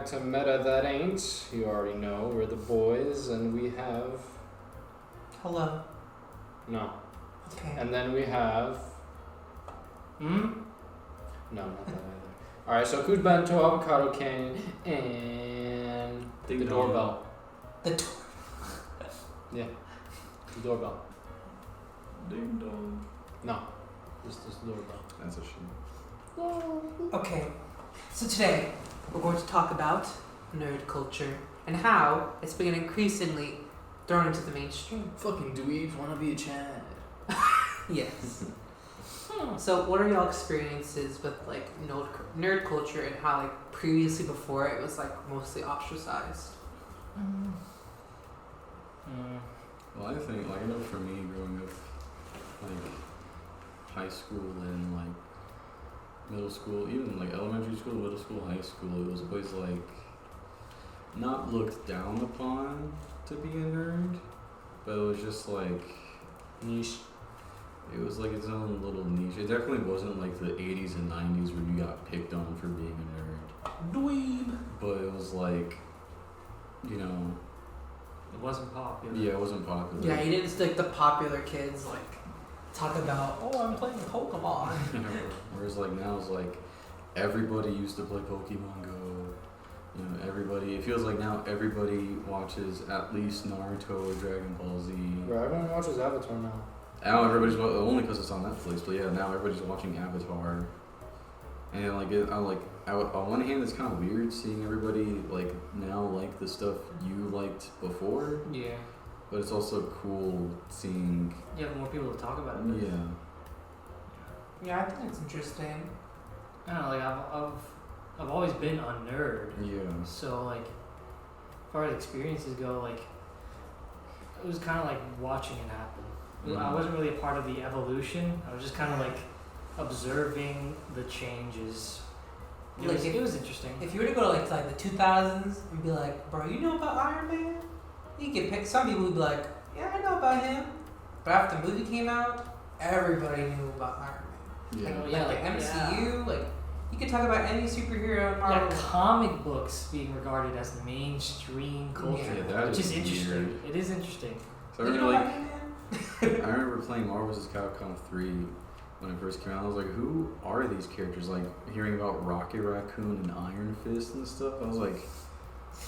to Meta That Ain't. You already know, we're the boys, and we have... Hello. No. Okay. And then we have... No, not that either. Alright, so Coos Bento, Avocado King, and Ding the dong. doorbell. Yeah, the doorbell. Ding dong. No, just the doorbell. That's a she. Okay. So today, we're going to talk about nerd culture and how it's been increasingly thrown into the mainstream. Fucking dweebs wanna be a Chad. Yes. So what are y'all experiences with like nerd culture and how like previously before it was like mostly ostracized? Well, I think, like, I know for me, growing up, like, high school and, like, middle school, even, like, elementary school, middle school, high school, it was always, like, not looked down upon to be a nerd, but it was just, like, Niche. it was, like, its own little niche. It definitely wasn't, like, the 80s and 90s where you got picked on for being a nerd. Dweeb. But it was, like, you know, It wasn't popular. yeah, it wasn't popular. Yeah, you didn't like the popular kids like talk about, oh, I'm playing Pokemon. Whereas like now it's like everybody used to play Pokemon Go. You know, everybody. It feels like now everybody watches at least Naruto or Dragon Ball Z. Bro, everyone watches Avatar now. Now everybody's only because it's on Netflix. But yeah, now everybody's watching Avatar. And like on one hand, it's kind of weird seeing everybody like now like the stuff you liked before. Yeah. But it's also cool seeing. You have more people to talk about it. Yeah. Yeah, I think it's interesting. I don't know, like I've always been a nerd. Yeah. So like, as far as experiences go, like it was kind of like watching it happen. I wasn't really a part of the evolution. I was just kind of like observing the changes. It was interesting. If you were to go to like the 2000s and be like, bro, you know about Iron Man? You get picked. Some people would be like, yeah, I know about him. But after the movie came out, everybody knew about Iron Man. Yeah. Like MCU, like you could talk about any superhero in Marvel. Yeah, comic books being regarded as mainstream culture, Yeah, that which is is interesting. weird. It is interesting. So I You know remember about like. Ant-Man? I remember playing Marvel vs. Capcom 3 when it first came out. I was like, who are these characters? Like, hearing about Rocket Raccoon and Iron Fist and stuff, I was like,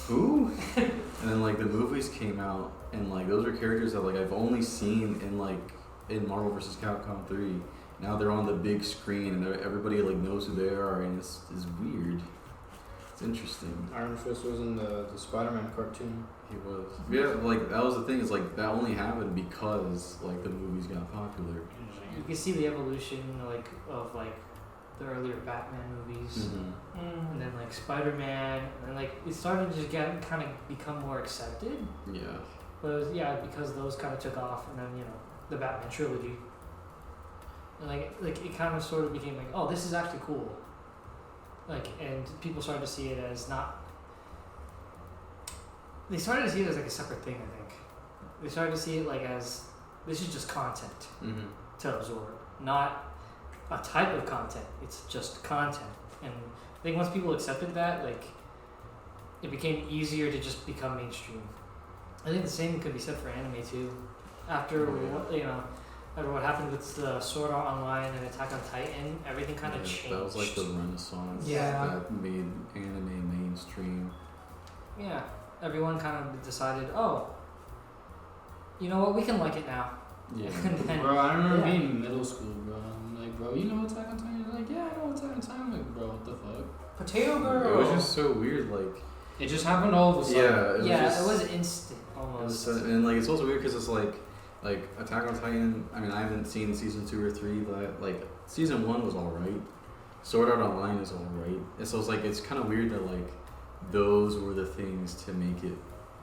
who? And then, like, the movies came out, and, like, those are characters that, like, I've only seen in, like, in Marvel vs. Capcom 3. Now they're on the big screen, and everybody, like, knows who they are, and it's weird. It's interesting. Iron Fist was in the Spider-Man cartoon. He was. Yeah, like, that was the thing, is, like, that only happened because, like, the movies got popular. You can see the evolution, like of like the earlier Batman movies, Mm-hmm. and then like Spider-Man, and like it started to just kind of become more accepted. Yeah. But it was, yeah, because those kind of took off, and then the Batman trilogy, and like it kind of sort of became like, oh, this is actually cool. Like, and people started to see it as not. They started to see it as like a separate thing. I think they started to see it like as this is just content Mm-hmm. to absorb, not a type of content. It's just content, and I think once people accepted that, like, it became easier to just become mainstream. I think the same could be said for anime too. After after what happened with the Sword Art Online and Attack on Titan, everything kind of changed. That was like the renaissance. Yeah. That made anime mainstream. Yeah, everyone kind of decided, oh, you know what, we can like it now. Yeah. Bro, I remember Yeah. being in middle school, bro. I'm like, bro, you know Attack on Titan? You're like, yeah, I know Attack on Titan. I'm like, bro, what the fuck? Potato It Girl. was just so weird, like. It just happened all of a sudden. Yeah. It was instant It almost. was, and like it's also weird because it's like Attack on Titan. I mean, I haven't seen season 2 or 3, but like season 1 was alright. Sword Art Online is alright. And so it's like it's kind of weird that like those were the things to make it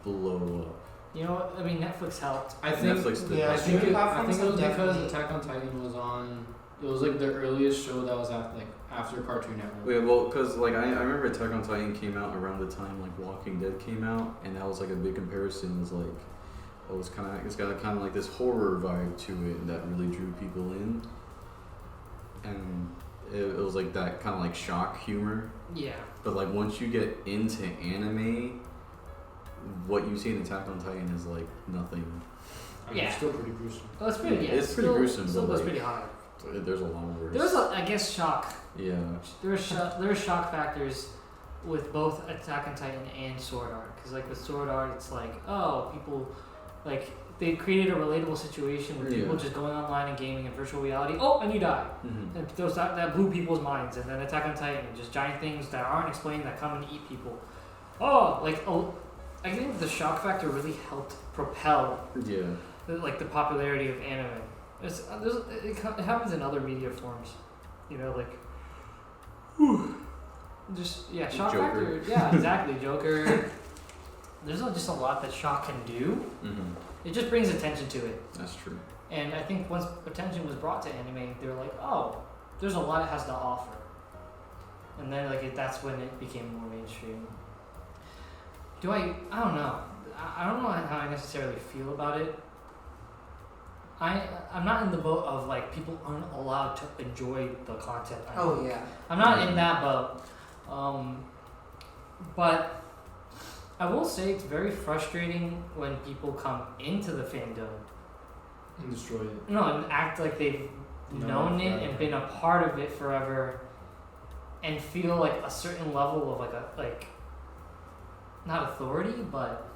blow up. You know what? I mean, Netflix helped. I think Netflix did. Yeah, I think streaming it platforms was have because definitely- Attack on Titan was on. It was like the earliest show that was after Cartoon Network. Yeah, well, because like I remember Attack on Titan came out around the time like Walking Dead came out, and that was like a big comparison. It's like, oh, it's got kind of like this horror vibe to it that really drew people in, and it was like that kind of like shock humor. Yeah. But like once you get into anime, what you see in Attack on Titan is like nothing. I mean, Yeah. it's still pretty gruesome. Well, it's pretty. Yeah, It's pretty gruesome, Still but, goes like, pretty hard. There's a lot worse. There was, I guess, shock. Yeah. There were shock factors with both Attack on Titan and Sword Art. Because like with Sword Art, it's like, oh, people, like they created a relatable situation with people Yeah. just going online and gaming in virtual reality. Oh, and you die. Mm-hmm. And that blew people's minds. And then Attack on Titan, just giant things that aren't explained that come and eat people. Oh, like I think the shock factor really helped propel Yeah. the popularity of anime. It happens in other media forms, you know, like just shock Joker. factor. Yeah, exactly, Joker. There's just a lot that shock can do. Mm-hmm. It just brings attention to it, That's true. and I think once attention was brought to anime, they were like, oh, there's a lot it has to offer, and then that's when it became more mainstream. I don't know. I don't know how I necessarily feel about it. I'm not in the boat of like people aren't allowed to enjoy the content. Oh yeah. I'm not in that boat. But I will say it's very frustrating when people come into the fandom, And destroy it. and act like they've known it and been a part of it forever, and feel like a certain level of like not authority but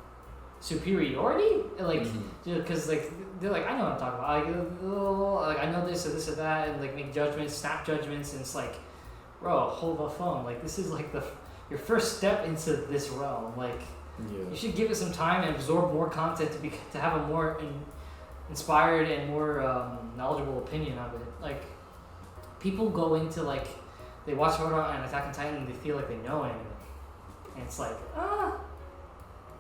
superiority, like because they're like, I know what I'm talking about, like I know this or this or that, and like make judgments, snap judgments, and it's like, bro, hold the phone, like this is like your first step into this realm, like you should give it some time and absorb more content to have a more inspired and more knowledgeable opinion of it. Like people go into like they watch Jojo and Attack on Titan and they feel like they know anime, and it's like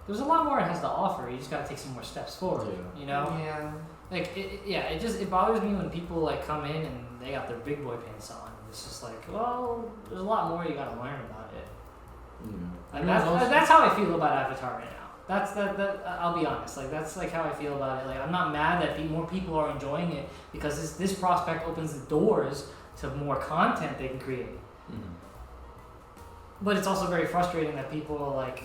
there's a lot more it has to offer. You just gotta take some more steps forward. Yeah. You know? Yeah. Like it bothers me when people like come in and they got their big boy pants on. It's just like, well, there's a lot more you gotta learn about it. Yeah. Like that's how I feel about Avatar right now. That's I'll be honest. Like that's like how I feel about it. Like I'm not mad that more people are enjoying it because this prospect opens the doors to more content they can create. Mm-hmm. But it's also very frustrating that people are like,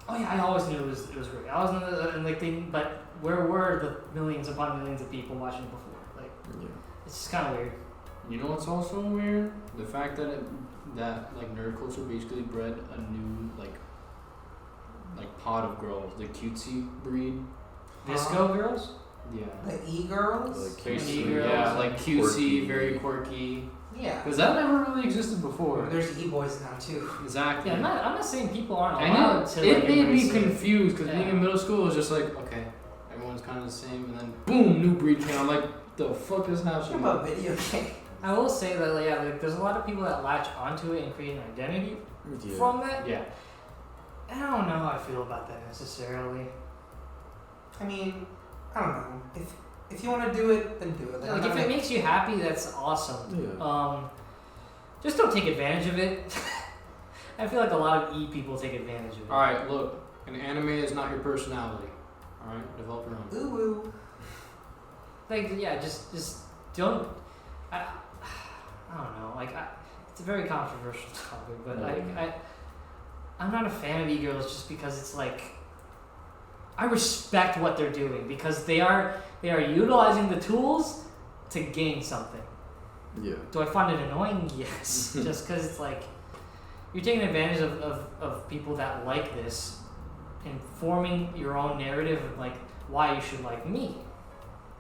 oh yeah, I always knew it was great. I always knew and like but where were the millions upon millions of people watching before? Like it's just kind of weird. You know what's also weird? The fact that like nerd culture basically bred a new like pod of girls, the cutesy breed. Disco girls? Yeah. The e-girls? Like Basically, E-girls. yeah, like cutesy, Quirky. very quirky. Yeah. Because that never really existed before. There's e-boys now too. Exactly. Yeah, I'm not saying people aren't allowed And to. it like, made me embrace it. confused because being Yeah. in middle school was just like, okay, everyone's kind of the same, and then boom, new breed came. I'm like, the fuck is Talking happening? about video game. I will say that like, there's a lot of people that latch onto it and create an identity from that. Yeah. I don't know how I feel about that necessarily. I mean, I don't know. If you want to do it, then do it. Like if it makes you happy, that's awesome. Yeah. Just don't take advantage of it. I feel like a lot of people take advantage of it. All right, look, an anime is not your personality. All right, develop your own. Ooh woo. Like just don't. I don't know. Like it's a very controversial topic, but I'm not a fan of e-girls just because it's like I respect what they're doing because they are utilizing the tools to gain something. Yeah. Do I find it annoying? Yes. Just because it's like you're taking advantage of people that like this and forming your own narrative of like why you should like me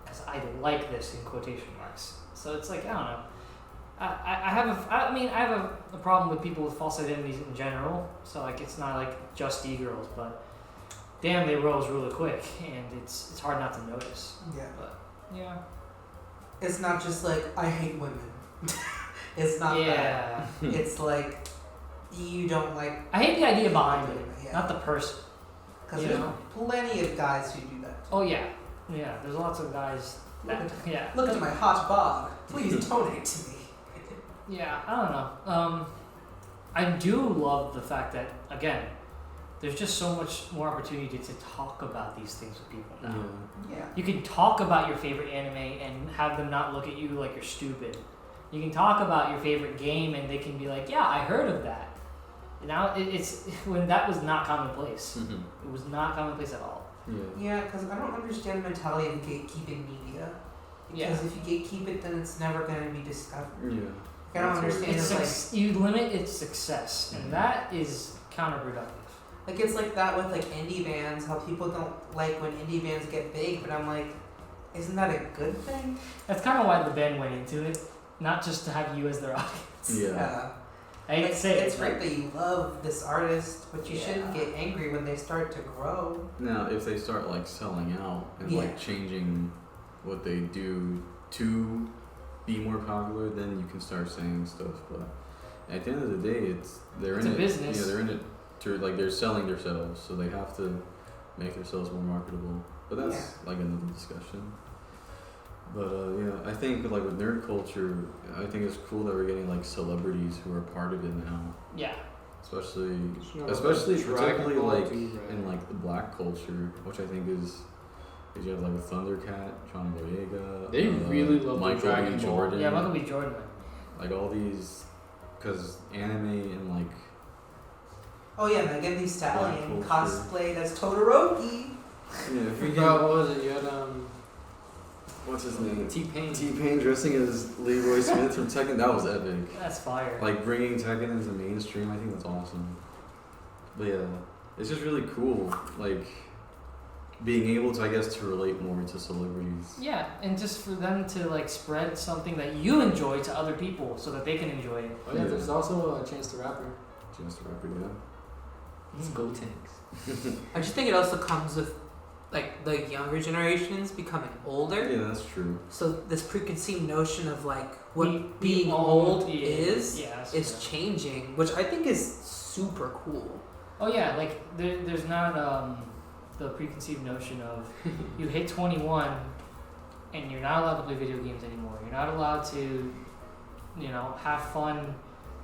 because I like this in quotation marks. So it's like I don't know. I have a problem with people with false identities in general. So like it's not like just e-girls, but damn, they rose really quick, and it's hard not to notice. Yeah. But yeah. It's not just like I hate women. It's not that. Yeah. It's like you don't like. I hate the idea behind it, Yeah. not the person. Because you there's know? plenty of guys who do that. Oh yeah, yeah. There's lots of guys. Look That, at yeah. Look at my hot bod. Please donate to me. Yeah, I don't know. I do love the fact that again, there's just so much more opportunity to talk about these things with people now. Yeah. You can talk about your favorite anime and have them not look at you like you're stupid. You can talk about your favorite game, and they can be like, "Yeah, I heard of that." Now it's when that was not commonplace. It was not commonplace at all. Yeah. Yeah, because I don't understand the mentality of gatekeeping media. Because Yeah. if you gatekeep it, then it's never going to be discovered. Yeah. I don't That's understand. It's It's you limit its success, and that is counterproductive. like it's like that with like indie bands. How people don't like when indie bands get big, but I'm like, isn't that a good thing? That's kind of why the band went into it, not just to have you as their audience. Yeah. I hate to say it's it. great that you love this artist, but you shouldn't Yeah. get angry when they start to grow. Now, if they start like selling out and Yeah. like changing what they do to be more popular, then you can start saying stuff. But at the end of the day, they're It's in a it. business. Yeah, they're in it to like they're selling themselves, so they have to make themselves more marketable. But that's like another discussion. But yeah, I think like with nerd culture, I think it's cool that we're getting like celebrities who are part of it now. Yeah. Especially Dragon particularly Ball like too, right? in like the black culture, which I think is you have like Thundercat, John Boyega. They really love the Michael Dragon B. Ball. Jordan. Yeah, Michael B. Jordan. Like all these, because anime and like Oh yeah, Megan Thee Stallion Black culture. cosplayed as Todoroki. yeah, if I you forgot get, what was it? You had what's his name? T-Pain. T-Pain dressing as Leroy Smith from Tekken. That was epic. That's fire. Like bringing Tekken into mainstream, I think that's awesome. But yeah, it's just really cool. Like being able to, I guess, to relate more to celebrities. Yeah, and just for them to like spread something that you enjoy to other people so that they can enjoy it. Oh yeah, there's also a Chance the Rapper. Just a record, yeah. Let's go Tanks. I just think it also comes with like the younger generations becoming older. Yeah, that's true. So this preconceived notion of like what Be- being be old yeah, is yeah, that's is true. changing, which I think is super cool. Oh yeah, like there's not the preconceived notion of you hit 21 and you're not allowed to play video games anymore. You're not allowed to, have fun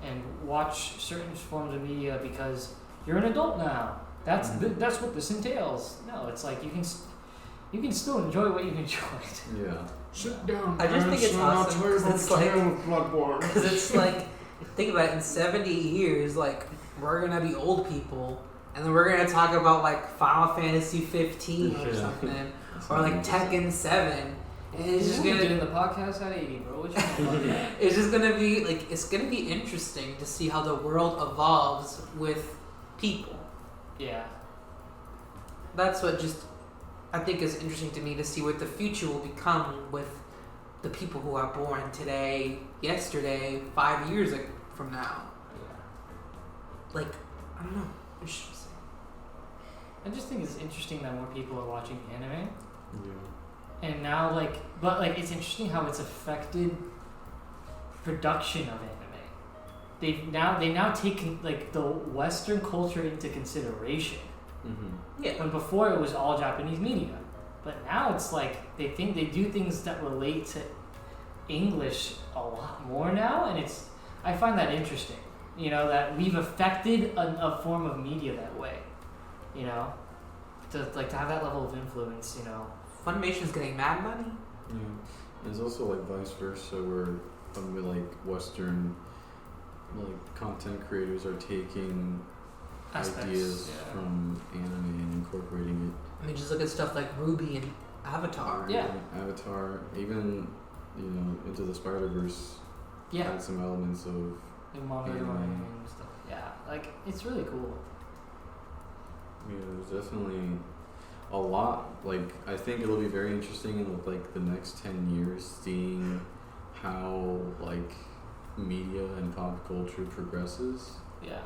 and watch certain forms of media because you're an adult now. That's that's what this entails. No, it's like you can still enjoy what you enjoyed. Yeah. Sit down. I just think it's awesome because it's like Bloodborne. because it's like think about it, in 70 years like we're gonna be old people and then we're gonna talk about like Final Fantasy 15 or Yeah. something or like Tekken 7. And it's just We're gonna doing the podcast at 80, bro. What you talking about? it's just gonna be like it's gonna be interesting to see how the world evolves with people. Yeah. That's what just I think is interesting to me to see what the future will become with the people who are born today, yesterday, 5 years from now. Like, I don't know. Interesting. I just think it's interesting that more people are watching anime. Yeah. And now, but it's interesting how it's affected production of anime. They now take like the Western culture into consideration. Mm-hmm. Yeah. When before it was all Japanese media, but now it's like they think they do things that relate to English a lot more now, and I find that interesting. That we've affected a form of media that way. To have that level of influence. Funimation's getting mad money. Yeah. There's also like vice versa where like Western like content creators are taking Aspects, ideas yeah. from anime and incorporating I mean, just look at stuff like Ruby and it. Avatar. Yeah. Avatar, even Into the Spider-Verse Yeah. had some elements of Like manga Anime. and stuff. Yeah, it's really cool. there's definitely a lot. Like I think it'll be very interesting in like the next 10 years seeing how like media and pop culture progresses. Yeah.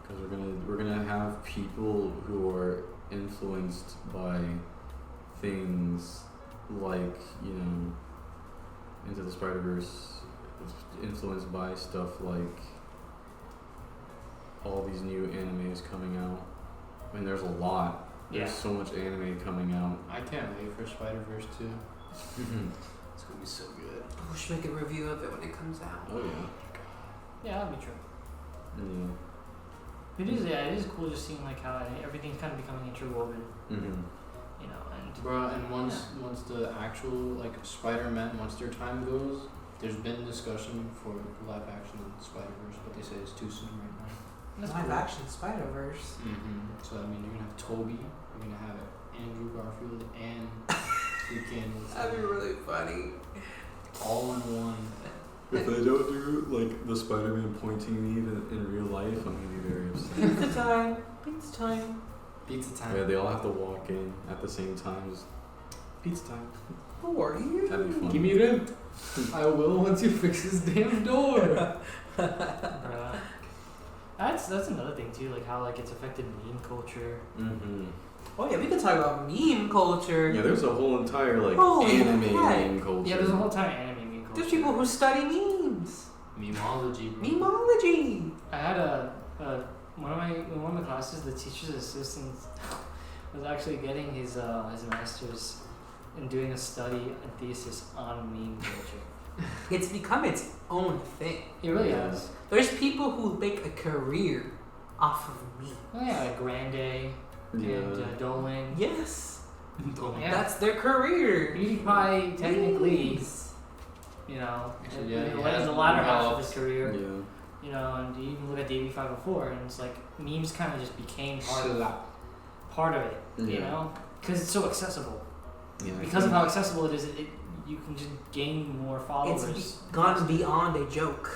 Because we're gonna have people who are influenced by things like Into the Spider-Verse, influenced by stuff like all these new animes coming out. I mean, there's a lot. There's Yeah. so much anime coming out. I can't wait for Spider-Verse 2. It's gonna be so good. We should make a review of it when it comes out. Oh yeah. Yeah, that'd be true. Yeah. It is cool just seeing like how everything's kind of becoming interwoven, Mm-hmm. and Bro, and once the actual like Spider-Man, once their time goes there's been discussion for live action in Spider-Verse, but they say it's too soon right now. That's Live cool. action Spider-Verse. So I mean, you're gonna have Toby, you're gonna have Andrew Garfield, and freaking That'd be really funny. all in one. If they don't do like the Spider-Man pointing me in real life, I'm gonna be very upset. Pizza time. Pizza time. Pizza time. Yeah, they all have to walk in at the same time. Just pizza time. Who are you? That'd be fun. Give me rent. I will once you fix this damn door. Bruh. That's another thing too, like how like it's affected meme culture. Mm-hmm. Oh yeah, we could talk about meme culture. Yeah, there's a whole entire like Holy anime heck. meme culture. Yeah, there's a whole time anime meme culture. There's people who study memes. Memology, bro. Memology. I had one of my classes, the teacher's assistant was actually getting his master's and doing a study, a thesis on meme culture. It's become its own thing. It really Yeah. has. There's people who make a career off of memes. Oh yeah, like Grande Yeah. and Dolan. Yes. Yeah. That's their career. PewDiePie technically, Memes. you know, Actually, in yeah, the he has the latter half of developed. his career, Yeah. you know, and you even look at DB504, and it's like memes kind of just became part of it, you Yeah. know, because it's so accessible. Yeah. I Because of think- how accessible it is, you can just gain more followers. It's gone beyond a joke.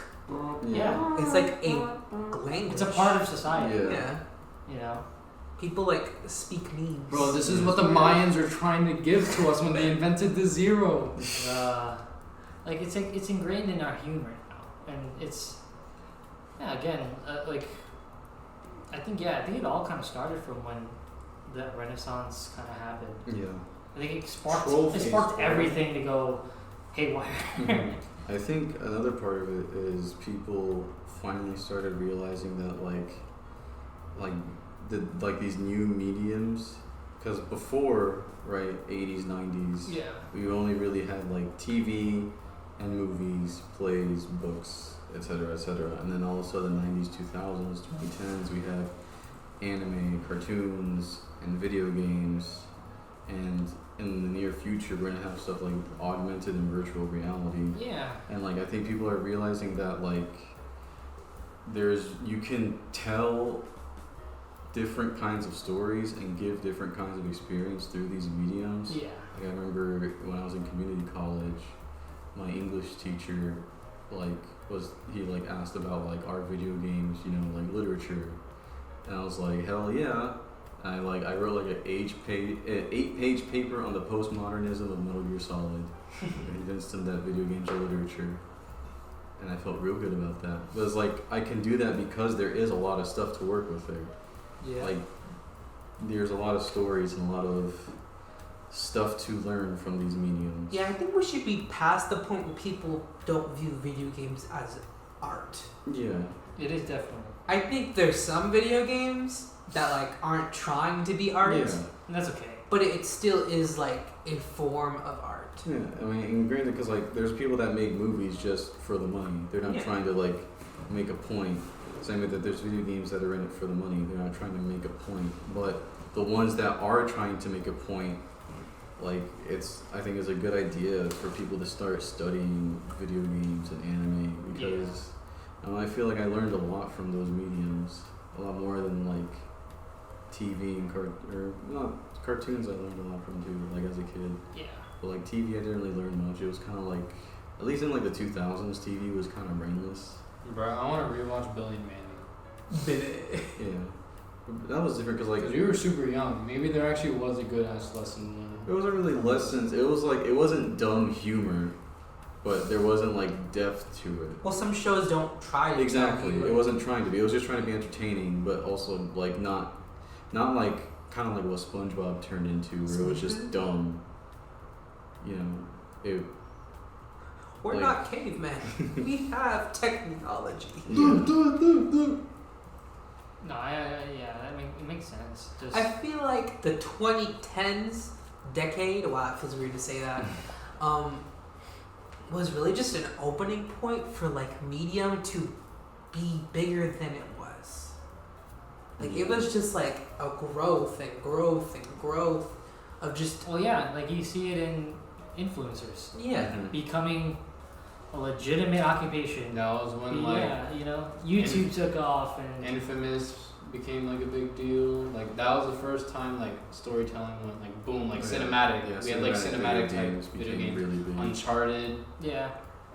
Yeah. It's like a language. It's a part of society, Yeah. Yeah. you know. People like speak memes. Bro, this is what the Mayans are trying to give to us when they invented the zero. Like it's ingrained in our humor now, and it's again like I think it all kind of started from when that Renaissance kind of happened. Yeah. I think it sparked Trophies, bro. everything to go haywire. I think another part of it is people finally started realizing that like these new mediums, because before, right, 80s, 90s, Yeah. we only really had like TV and movies, plays, books, etc., and then all of a sudden 90s, 2000s, 2010s, we have anime, cartoons, and video games, and in the near future we're gonna have stuff like augmented and virtual reality. Yeah. And like I think people are realizing that like you can tell different kinds of stories and give different kinds of experience through these mediums. Yeah. Like I remember when I was in community college, my English teacher he asked about like our video games, you know, like literature, and I was like, hell yeah. I wrote like an 8-page paper on the postmodernism of Metal Gear Solid. I convinced him that video games are literature, and I felt real good about that. But it's like I can do that because there is a lot of stuff to work with there. Yeah. Like there's a lot of stories and a lot of stuff to learn from these mediums. Yeah, I think we should be past the point where people don't view video games as art. Yeah. It is definitely. I think there's some video games that like aren't trying to be art, Yeah. And that's okay. but it still is like a form of art. Yeah, I mean, and granted, because like there's people that make movies just for the money. They're not Yeah. trying to like make a point. Same with that, there's video games that are in it for the money. They're not trying to make a point. But the ones that are trying to make a point, like I think it's a good idea for people to start studying video games and anime, because I feel like I learned a lot from those mediums, a lot more than like TV and cartoons. I learned a lot from too, like as a kid. Yeah. But like TV, I didn't really learn much. It was kind of like, at least in like the 2000s, TV was kind of brainless. Bro, I want to rewatch Billy and Mandy. Yeah, that was different because like Because we were super young. Maybe there actually was a good ass lesson learned. it wasn't really lessons. It was like it wasn't dumb humor, but there wasn't like depth to it. Well, some shows don't try to. Exactly, tell you, it wasn't trying to be. It was just trying to be entertaining, but also like not like kind of like what SpongeBob turned into, where it was just dumb. You know, We're like- not cavemen. We have technology. yeah. No, it makes sense. Just I feel like the 2010s decade, wow, it feels weird to say that, was really just an opening point for like medium to be bigger than it was. Like it was just like a growth and growth and growth of just well, yeah, like you see it in influencers yeah. Mhm. becoming a legitimate occupation. That was when like Yeah, you know, YouTube took off and Infamous became like a big deal. Like that was the first time like storytelling went like boom, like cinematic. Yeah, we had like cinematic video type games video became games. really big. Uncharted, yeah.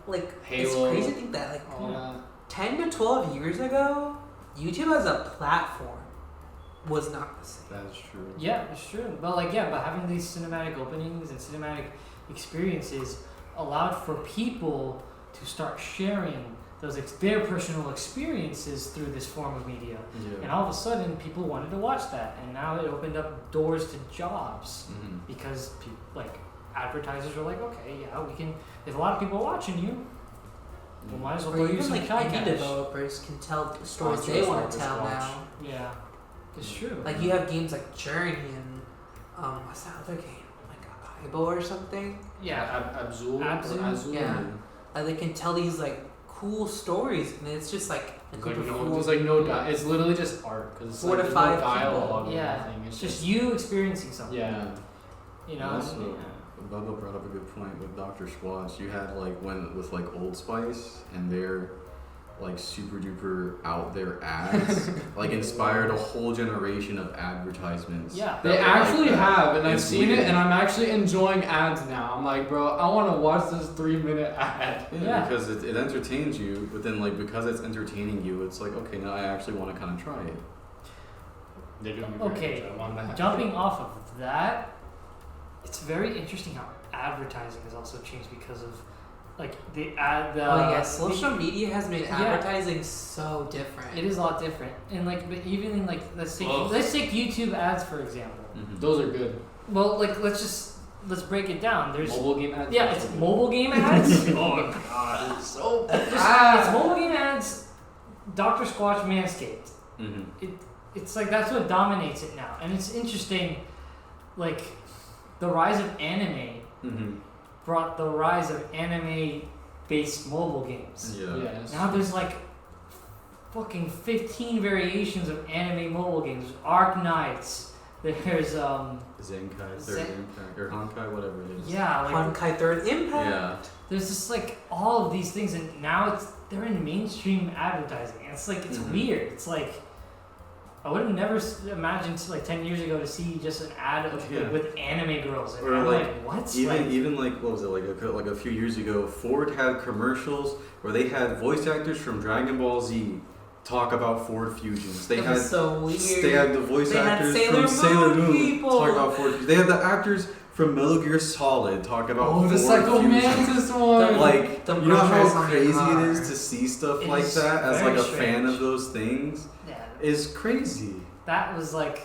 Like, Halo, it's crazy to think that, like, all that. 10 to 12 years ago, YouTube as a platform was not the same. That's true. Yeah, it's true. But like, yeah, but having these cinematic openings and cinematic experiences allowed for people to start sharing those their personal experiences through this form of media. Yeah. And all of a sudden, people wanted to watch that, and now it opened up doors to jobs Mm-hmm. because like advertisers are like, okay, yeah, we can. If a lot of people are watching you, we might as well Or throw you even some like Shy indie Cash. developers can tell the stories Watch they us, want watch to us, tell watch. now. Yeah, it's true. Like you have games like Journey and what's that other game? Like Aibo or something. Yeah, Abzul. Abzul? Azul. Yeah. Like they can tell these like cool stories, and it's just like a There's group like of no, four- there's like no it's literally just art because it's 4 like to there's 5 no people. dialogue or Yeah. anything. it's just you experiencing something. yeah. You know. Also, yeah. Bubba brought up a good point with Dr. Squatch. You had like when with like Old Spice and their like super duper out there ads like inspired a whole generation of advertisements. Yeah. that They were like actually that. have, and I've It's seen weird. it, and I'm actually enjoying ads now. I'm like, bro, I want to watch this 3-minute ad. Yeah, because it entertains you, but then like because it's entertaining you, it's like okay, now I actually want to kind of try it. They're doing a Okay, great job on that. Jumping off of that, it's very interesting how advertising has also changed because of like the ad. The, Oh yeah, social media has made Yeah. advertising so different. It is a lot different, and like, but even in like let's Ugh. take YouTube ads for example. Those are good. Well, like let's break it down. There's Mobile game ads. yeah, it's mobile game ads. Oh god, it's so It's bad. mobile game ads. Dr. Squatch Manscaped. Mm-hmm. It's like that's what dominates it now, and it's interesting. Like the rise of anime Mm-hmm. brought the rise of anime-based mobile games. Yeah. Yes. Now there's like fucking 15 variations of anime mobile games. Arc Knights. There's Zenkai, Third Impact, or Honkai, whatever it is. yeah, like Honkai Third Impact. Yeah. there's just like all of these things, and now they're in mainstream advertising. And it's like it's Mhm. weird. It's like I would have never imagined like 10 years ago to see just an ad of, Yeah. with anime girls. And Or I'm like, what? Even like what was it like a few years ago? Ford had commercials where they had voice actors from Dragon Ball Z talk about Ford Fusions. They That had was so weird. they had the voice They had actors Sailor from Sailor Moon Moon people. talk about Ford Fusions. They had the actors from Metal Gear Solid talk about Oh, the Ford Psycho Fusions. Mantis one. Like, The you know how commercials on crazy the it is car. to see stuff It like is that as very like a fan strange. of those things yeah, is crazy. that was like,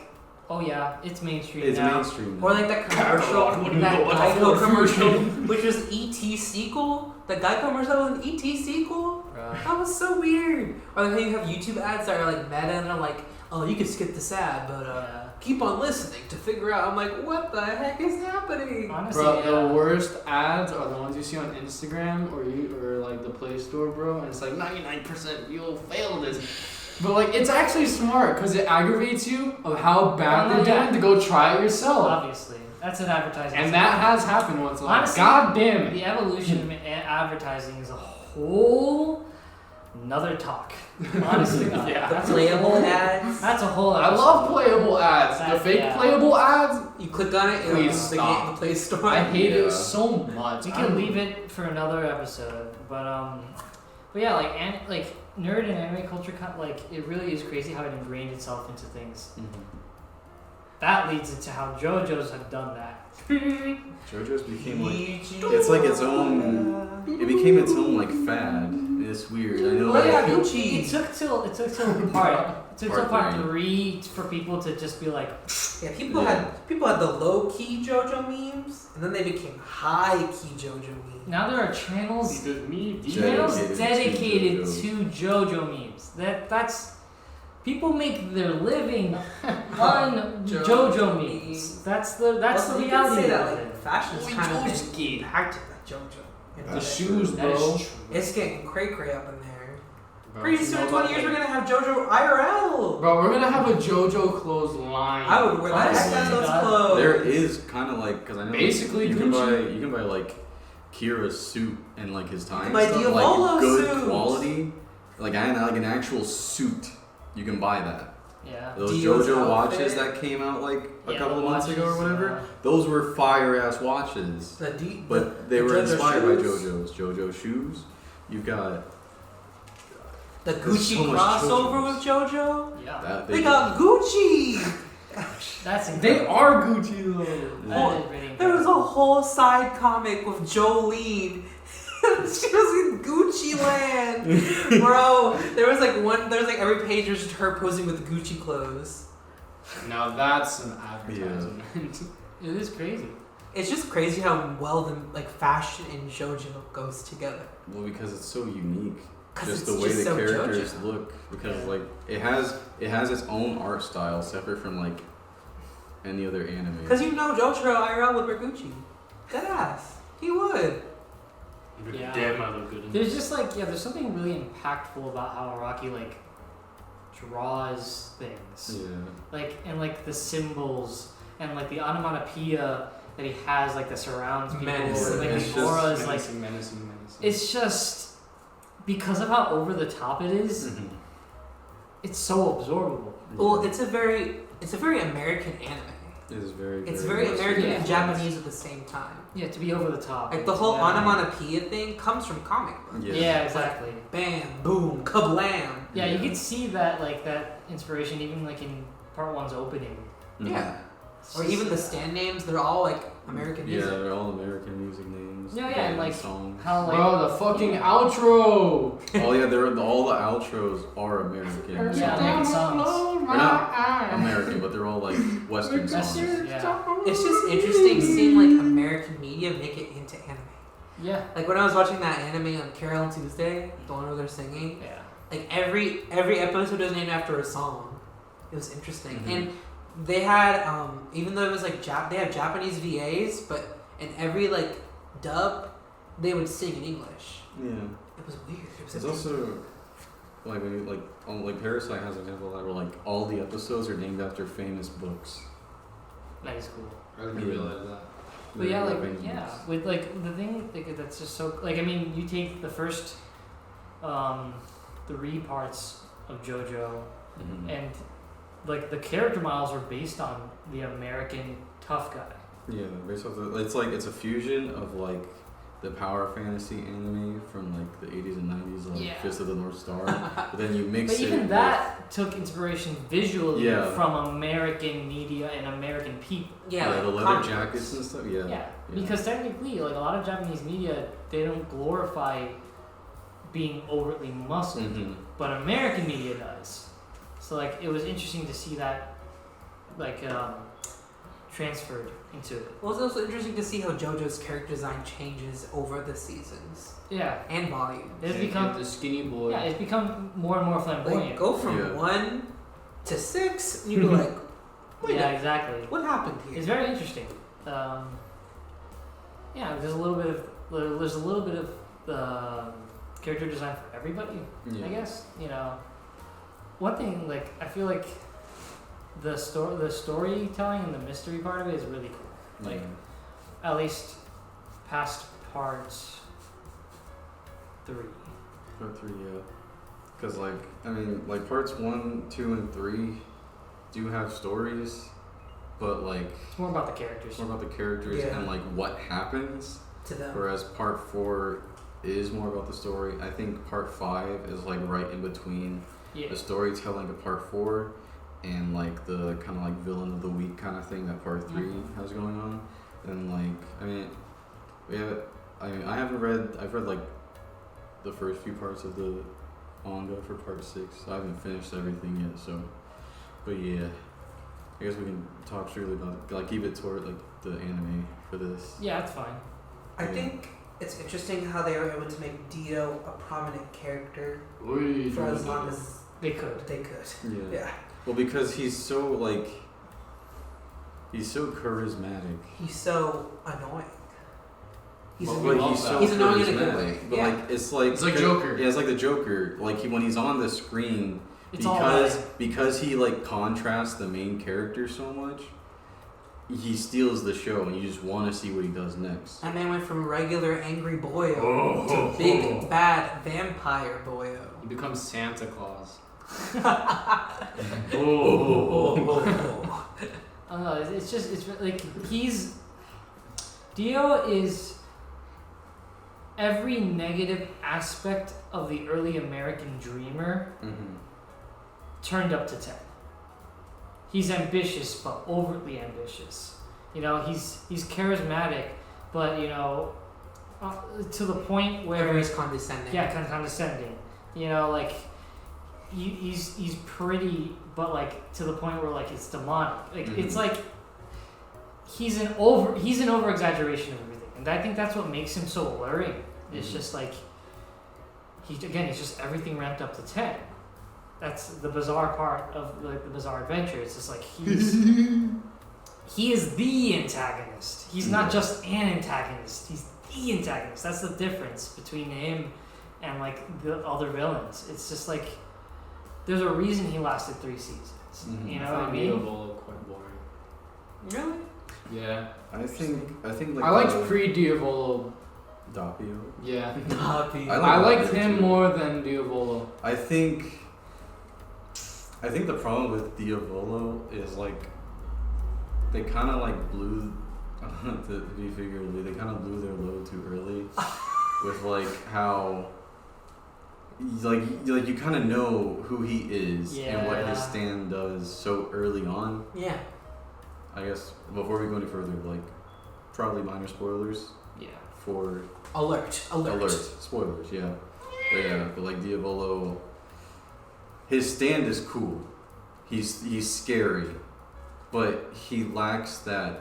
oh yeah, it's mainstream It's now. mainstream. Or like that commercial, Catalog wouldn't that go with Geico Ford commercial, Fusion. which was ET sequel. The Geico commercial was an ET sequel. Bruh. That was so weird. Or like how you have YouTube ads that are like meta and they're like, oh, you can skip this ad, but Yeah. keep on listening to figure out. I'm like, what the heck is happening? Honestly, Bro, yeah. the worst ads are the ones you see on Instagram or like the Play Store, bro. And it's like 99% you'll fail this. But like it's actually smart because it aggravates you of how bad Oh, they're yeah. doing to go try it yourself. Obviously, that's an advertising. And that has happened once. Like, Honestly, God damn it. the evolution of advertising is a whole another talk. Honestly, God. Yeah. The That's a playable whole- ads. That's a whole. I episode. love playable ads. The That- fake yeah. playable ads, You click on it, Please it's the stop. game, the Play Store. I hate Yeah. it so much. We can leave it for another episode, but yeah, like like nerd and anime culture, like it really is crazy how it ingrained itself into things. That leads into how JoJo's have done that. JoJo's became like it's like its own. It became its own like fad. And it's weird. I know. Oh, yeah, like, Gucci. It took till part Part 3 for people to just be like, Yeah, people had the low key JoJo memes, and then they became high key JoJo memes. now there are channels Dedicated dedicated to to JoJo memes. That's people make their living on JoJo memes. That's the Also, you can reality say of that it. like fashion's Boy, kind of Jojo's been impacted by JoJo. You know? The shoes, That is bro. true. It's getting cray cray up in there. Bro, Pretty you soon, know 20 about, years, we're like- gonna have JoJo IRL. Bro, we're gonna have a JoJo clothes line. I would wear that Honestly, heck out of those God. clothes. There is kind of like because I know Basically you can Gucci. buy like Kira's suit and like his time My stuff, Diavolo like good suit. quality, like an actual suit, you can buy that. Yeah. Those Dio's JoJo outfit. watches that came out like a Yeah, couple the of months ago or watches, whatever, yeah. those were fire ass watches. But they the were JoJo inspired shoes? by JoJo shoes. You've got The There's Gucci so much crossover JoJo's. with JoJo. Yeah. that. They got Gucci. That's They incredible. are Gucci though. That is really There was incredible. a whole side comic with Jolene. She was in Gucci land, bro. There was like every page was just her posing with Gucci clothes. Now that's an advertisement. It is crazy. It's just crazy how well the like fashion and JoJo goes together. Well, because it's so unique. 'Cause Just it's the way just the so characters JoJo. look, because Yeah. like it has its own art style separate from like any other anime. Cause you know Jojo IRL would wear Gucci. Dead ass. He would. Yeah. Damn, I look good in There's this. just like there's something really impactful about how Araki like draws things. Yeah. Like and like the symbols and like the onomatopoeia that he has, like the surrounds people, Menacing. and, like It's the just auras, like menacing. it's just because of how over the top it is, Mhm. it's so absorbable. Well, it's a very American anime. It is very. It's very American Yeah. and Japanese at the same time. Yeah, to be over the top. Like the whole yeah. onomatopoeia thing comes from comic books. Yeah. Yeah, exactly. Bam, boom, kablam. Yeah, you Yeah. could see that like that inspiration even like in part one's opening. Mhm. Yeah. It's Or just- even the stand names, they're all like American Yeah, music. they're all American music names. Yeah, yeah, and, like, songs. how like Bro, the fucking outro. Oh yeah, all the outros are American. Yeah, songs. American songs. They're not American, but they're all like Western That's songs. yeah. It's just interesting seeing like American media make it into anime. Yeah. Like when I was watching that anime on Carol and Tuesday, the one where they're singing, Yeah. like every episode was named after a song. It was interesting. Mhm. And they had even though it was like they have Japanese VAs, but in every like dub they would sing in English. Yeah. It was weird. It was It's also like when you like Parasite has an example of that where like all the episodes are named after famous books. That is cool. I didn't realize that. But yeah, They're like famous yeah, books. with like the thing like, that's just so like I mean you take the first 3 parts of JoJo Mhm. and like the character models are based on the American tough guy. Yeah, based off it's a fusion of like the power fantasy anime from like the 80s and 90s, like Yeah. Fist of the North Star. But then you mix But it even with- that took inspiration visually Yeah. from American media and American people. yeah, the like leather comic jackets books. and stuff. Yeah. Yeah, because technically, like a lot of Japanese media, they don't glorify being overtly muscled, Mhm. but American media does. So like, it was interesting to see that, like, transferred into it. Well, it's also interesting to see how JoJo's character design changes over the seasons Yeah, and volumes. it's You become get the skinny boy. yeah, it's become more and more flamboyant. Like go from Yeah. 1 to 6, and you'd be like, wait, Yeah, exactly. what happened here? It's very interesting. Yeah, there's a little bit of character design for everybody. Yeah. I guess one thing like I feel like the storytelling and the mystery part of it is really cool. Like at least past part 3. Part 3, yeah. Because like I mean, like parts 1, 2, and 3 do have stories, but like It's more about the characters. it's more about the characters Yeah. and like what happens. to them. Whereas part 4 is more about the story. I think part 5 is like right in between Yeah. the storytelling of part 4 and like the kind of like villain of the week kind of thing that part 3 has going on. And like I mean I've read like the first few parts of the manga for part 6. I haven't finished everything yet, so but yeah, I guess we can talk strictly about like keep it toward like the anime for this. Yeah, it's fine. I think it's interesting how they were able to make Dio a prominent character Oy, for as Jojo. long as They could. they could. Yeah. Yeah. Well, because he's so charismatic. He's so annoying. He's Well, annoying. love he's so that. He's annoying in a charismatic. good way. But Yeah. like it's like It's like Joker. Yeah, it's like the Joker. Like when he's on the screen, It's all right. because he like contrasts the main character so much. he steals the show, and you just want to see what he does next. That man went from regular angry boyo to big bad vampire boyo. He becomes Santa Claus. It's just like Dio is every negative aspect of the early American dreamer turned up to 10. He's ambitious, but overtly ambitious. He's charismatic, but to the point where he's condescending. Yeah, kind of condescending. Like he's pretty, but like to the point where like it's demonic. Like it's like he's an over exaggeration of everything, and I think that's what makes him so alluring. It's just like he's just everything ramped up to 10. That's the bizarre part of like the bizarre adventure. It's just like he is the antagonist. He's not just an antagonist. He's the antagonist. That's the difference between him and like the other villains. It's just like there's a reason he lasted 3 seasons. You know what I mean? Diavolo quite boring. Really? Yeah. I think like I liked pre-Diavolo. Doppio. Yeah. I I liked Doppio him too. more than Diavolo. I think the problem with Diavolo is like they kind of like blew, to be figuratively, they kind of blew their load too early with like how like you kind of know who he is and what his stand does so early on. Yeah. I guess before we go any further, like probably minor spoilers. Yeah. For Alert. Spoilers, yeah. But like Diavolo, his stand is cool. He's scary, but he lacks that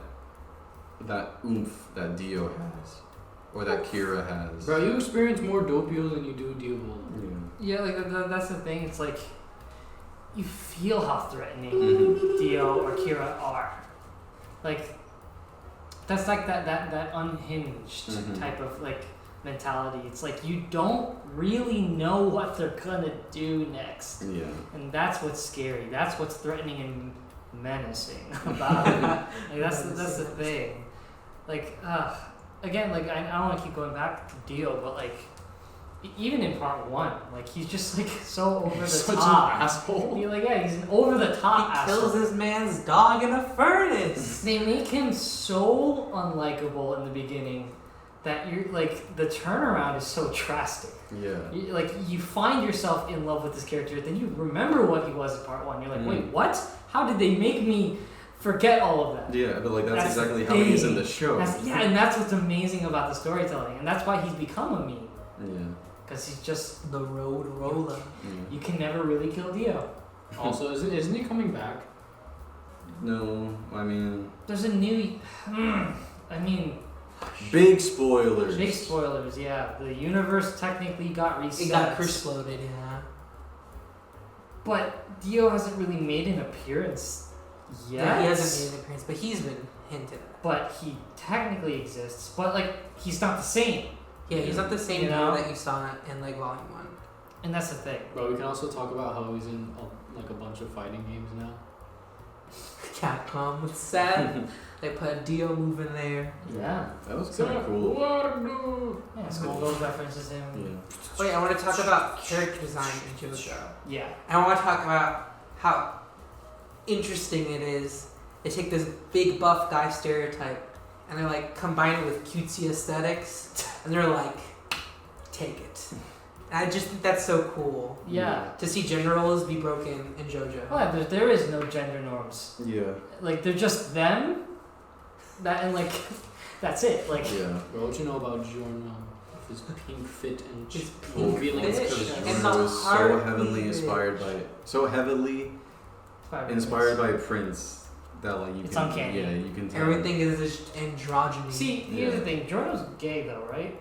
oomph that Dio has, or that Kira has. Bro, you experience more Doppio than you do Diavolo. Yeah, like that's the thing. It's like you feel how threatening Dio or Kira are. Like that's like that unhinged type of like mentality. It's like you don't really know what they're gonna do next. Yeah. And that's what's scary. That's what's threatening and menacing about it. Like that's the thing. Like again, like I don't want to keep going back to Dio, but like even in part 1, like he's just like so over the Such top. an asshole. He's an over the top He asshole. kills this man's dog in a furnace. They make him so unlikable in the beginning that you're like the turnaround is so drastic. Yeah. You find yourself in love with this character, then you remember what he was in part 1. You're like, wait, what? How did they make me forget all of that? Yeah, but like that's exactly how the he is in thing. the show. And that's what's amazing about the storytelling, and that's why he's become a meme. Yeah. Because he's just The road roller. you can never really kill Dio. Also, isn't he coming back? No, I mean. There's a new. Big spoilers. Big spoilers, yeah. The universe technically got reset. It got exploded, yeah. But Dio hasn't really made an appearance yet. Yeah, he hasn't made an appearance, but he's been hinted at. But he technically exists. But like, he's not the same. Yeah, he's not the same know? that you saw in like Volume 1. And that's the thing. Bro, we can also talk about how he's in a bunch of fighting games now. Capcom was sad. They put a Dio move in there. Yeah. That was kind of cool. Yeah, Skullgirls references him. Yeah. Wait, I want to talk about character design in JoJo. Yeah. And I want to talk about how interesting it is. They take this big buff guy stereotype and they're like combine it with cutesy aesthetics and they're like, take it. And I just think that's so cool. Yeah. To see gender roles be broken in JoJo. Well, there is no gender norms. Yeah. Like, they're just them. That and like, that's it. Like. Yeah. Bro, what you know about Giorno? With his pink fit and His Well, pink feelings fit. because And Giorno the was so heart heavily beat. inspired by Prince that like you It's can uncanny. yeah you can tell. Everything is just androgyny. See, here's Yeah. the thing. Giorno's gay though, right?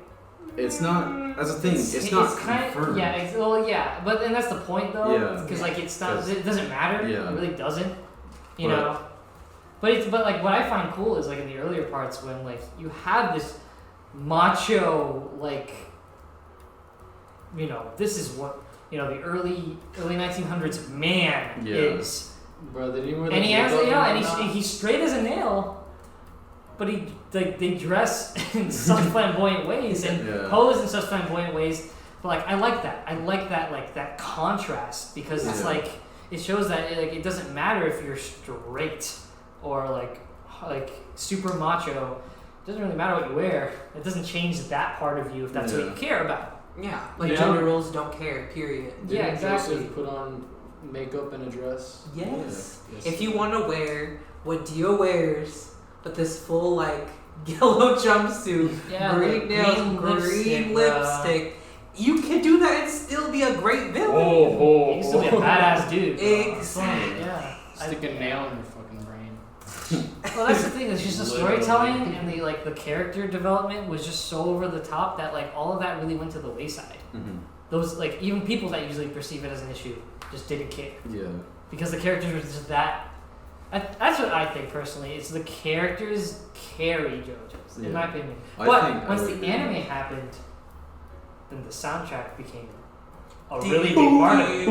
It's not. That's the thing. It's not kind confirmed. yeah, but and that's the point though. Yeah. Because like it's not. 'Cause- It doesn't matter. Yeah. It really doesn't. You But- know. But like what I find cool is like in the earlier parts when like you have this macho like. You know, this is what the early 1900s man Yeah. is. Bro, they didn't wear the And he has, makeup and whatnot. he's straight as a nail, but they dress in such flamboyant ways and pose in such flamboyant ways. But like I like that contrast because it's like it shows that it doesn't matter if you're straight or like super macho. It doesn't really matter what you wear. It doesn't change that part of you if that's what you care about. Yeah, like gender roles don't care. Period. Didn't exactly. Joseph put on makeup and a dress? Yes. Yes. If you want to wear what Dio wears, but this full like yellow jumpsuit, green nails, green lipstick, you can do that and still be a great villain. You can still be a badass dude. Exactly. Yeah. Stick a nail in your fucking brain. Well, that's the thing. It's just the storytelling and the character development was just so over the top that like all of that really went to the wayside. Mm-hmm. Those like even people that usually perceive it as an issue just didn't care. Yeah. Because the characters were just that. That's what I think personally. It's the characters carry JoJo's, in my opinion. But once the anime happened, then the soundtrack became a really big part of it.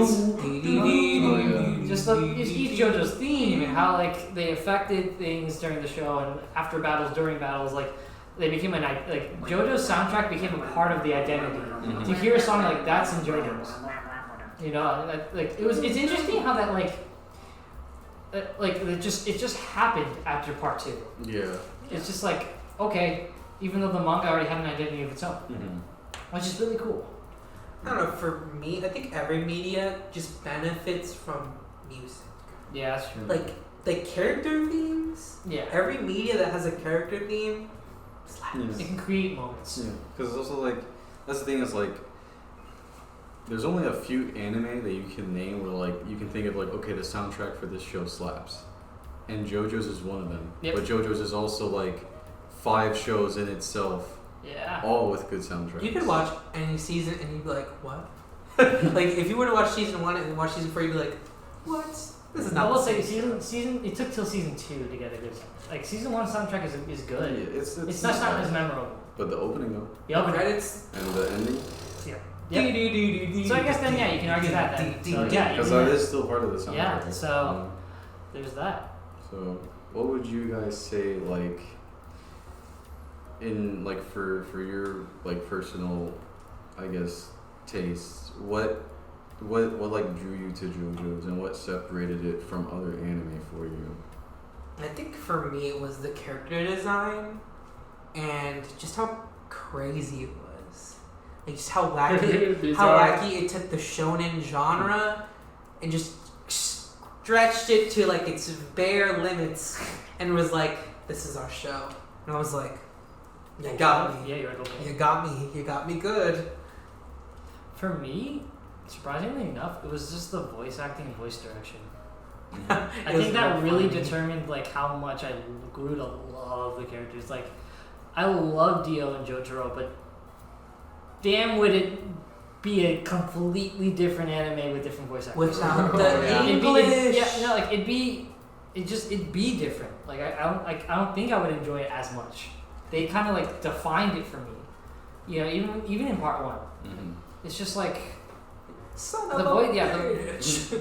Just each JoJo's theme and how like they affected things during the show and after battles, during battles, like they became like JoJo's soundtrack became a part of the identity. Mm-hmm. To hear a song like that's in JoJo's, you know, like it's interesting how that it just happened after part 2. Yeah. It's just like okay, even though the manga already had an identity of its own, which is really cool. I don't know. For me, I think every media just benefits from music. Yeah, that's true. Like the character themes. Yeah. Every media that has a character theme slaps. It can create moments. Yeah. Because it's also like that's the thing is like there's only a few anime that you can name where like you can think of like okay the soundtrack for this show slaps, and JoJo's is one of them. Yep. But JoJo's is also like 5 shows in itself. Yeah. All with good soundtracks. You could watch any season and you'd be like, what? Like if you were to watch season 1 and watch season 4, you'd be like, what? This is not. I will the say same. season. It took till season 2 to get a good soundtrack. Like season 1 soundtrack is good. Yeah, it's It's not as memorable. But the opening though. The opening. Credits. And the ending. Yep. So I guess then you can argue that then. So yeah. Because that is still part of the soundtrack. Yeah. So there's that. So what would you guys say like? In like for your like personal, I guess tastes, what like drew you to JoJo's and what separated it from other anime for you? I think for me it was the character design and just how crazy it was. Like just how wacky it took the shonen genre and just stretched it to like its bare limits and was like, this is our show. And I was like, you got me. Yeah, you're like, okay. You got me. You got me good. For me, surprisingly enough, it was just the voice acting and voice direction. I think that really determined like how much I grew to love the characters. Like, I love Dio and Jojo, but damn would it be a completely different anime with different voice actors. Without the English. It'd be different. Like I don't think I would enjoy it as much. They kind of like defined it for me. You know, even in part 1, it's just like the voice. Yeah,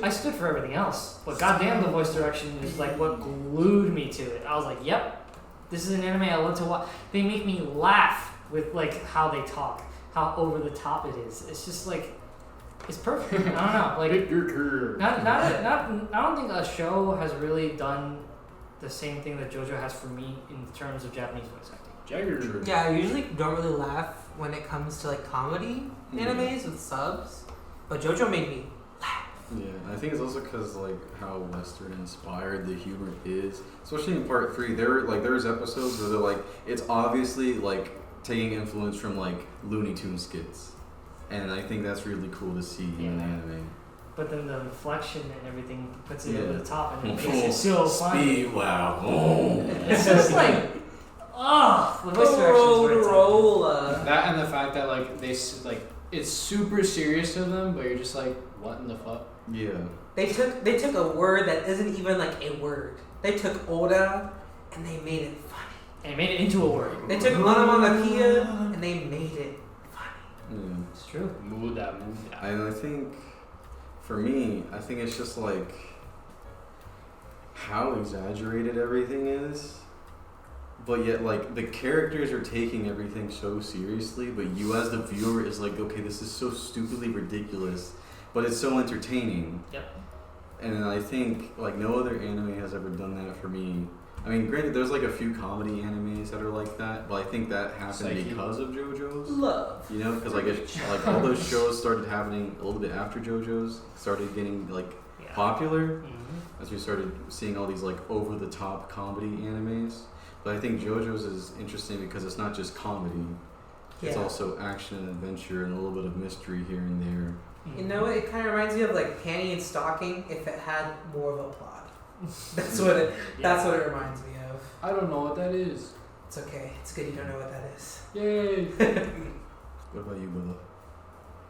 I stood for everything else, but goddamn, the voice direction is like what glued me to it. I was like, yep, this is an anime I love to watch. They make me laugh with like how they talk, how over the top it is. It's just like it's perfect. I don't know, like I don't think a show has really done the same thing that JoJo has for me in terms of Japanese voice acting. Yeah, I usually don't really laugh when it comes to like comedy animes with subs, but JoJo made me laugh. Yeah, I think it's also because like how Western inspired the humor is, especially in part 3. There's episodes where they're like it's obviously like taking influence from like Looney Tunes skits, and I think that's really cool to see in an anime. But then the inflection and everything puts it over the top and it makes it so funny. Speed, wow. It's just like, the voice direction is where That and the fact that like it's super serious to them, but you're just like, what in the fuck? Yeah. They took a word that isn't even like a word. They took Oda and they made it funny. And made it into a word. They took Onomatopoeia and they made it funny. Yeah. It's true. Muda. And I think, for me, I think it's just like how exaggerated everything is. but yet like the characters are taking everything so seriously, but you as the viewer is like, okay, this is so stupidly ridiculous, but it's so entertaining. Yep. And I think like no other anime has ever done that for me. I mean, granted, there's like a few comedy animes that are like that, but I think that happened Psyche. because of JoJo's. Love. You know, because like all those shows started happening a little bit after JoJo's started getting like Yeah. popular, Mm-hmm. as we started seeing all these like over the top comedy animes. But I think JoJo's is interesting because it's not just comedy; it's Yeah. also action and adventure and a little bit of mystery here and there. You know what? It kind of reminds me of like Panty and Stocking if it had more of a plot. That's what it. That's what it reminds me of. I don't know what that is. It's okay. It's good you don't know what that is. Yay! What about you, Bella?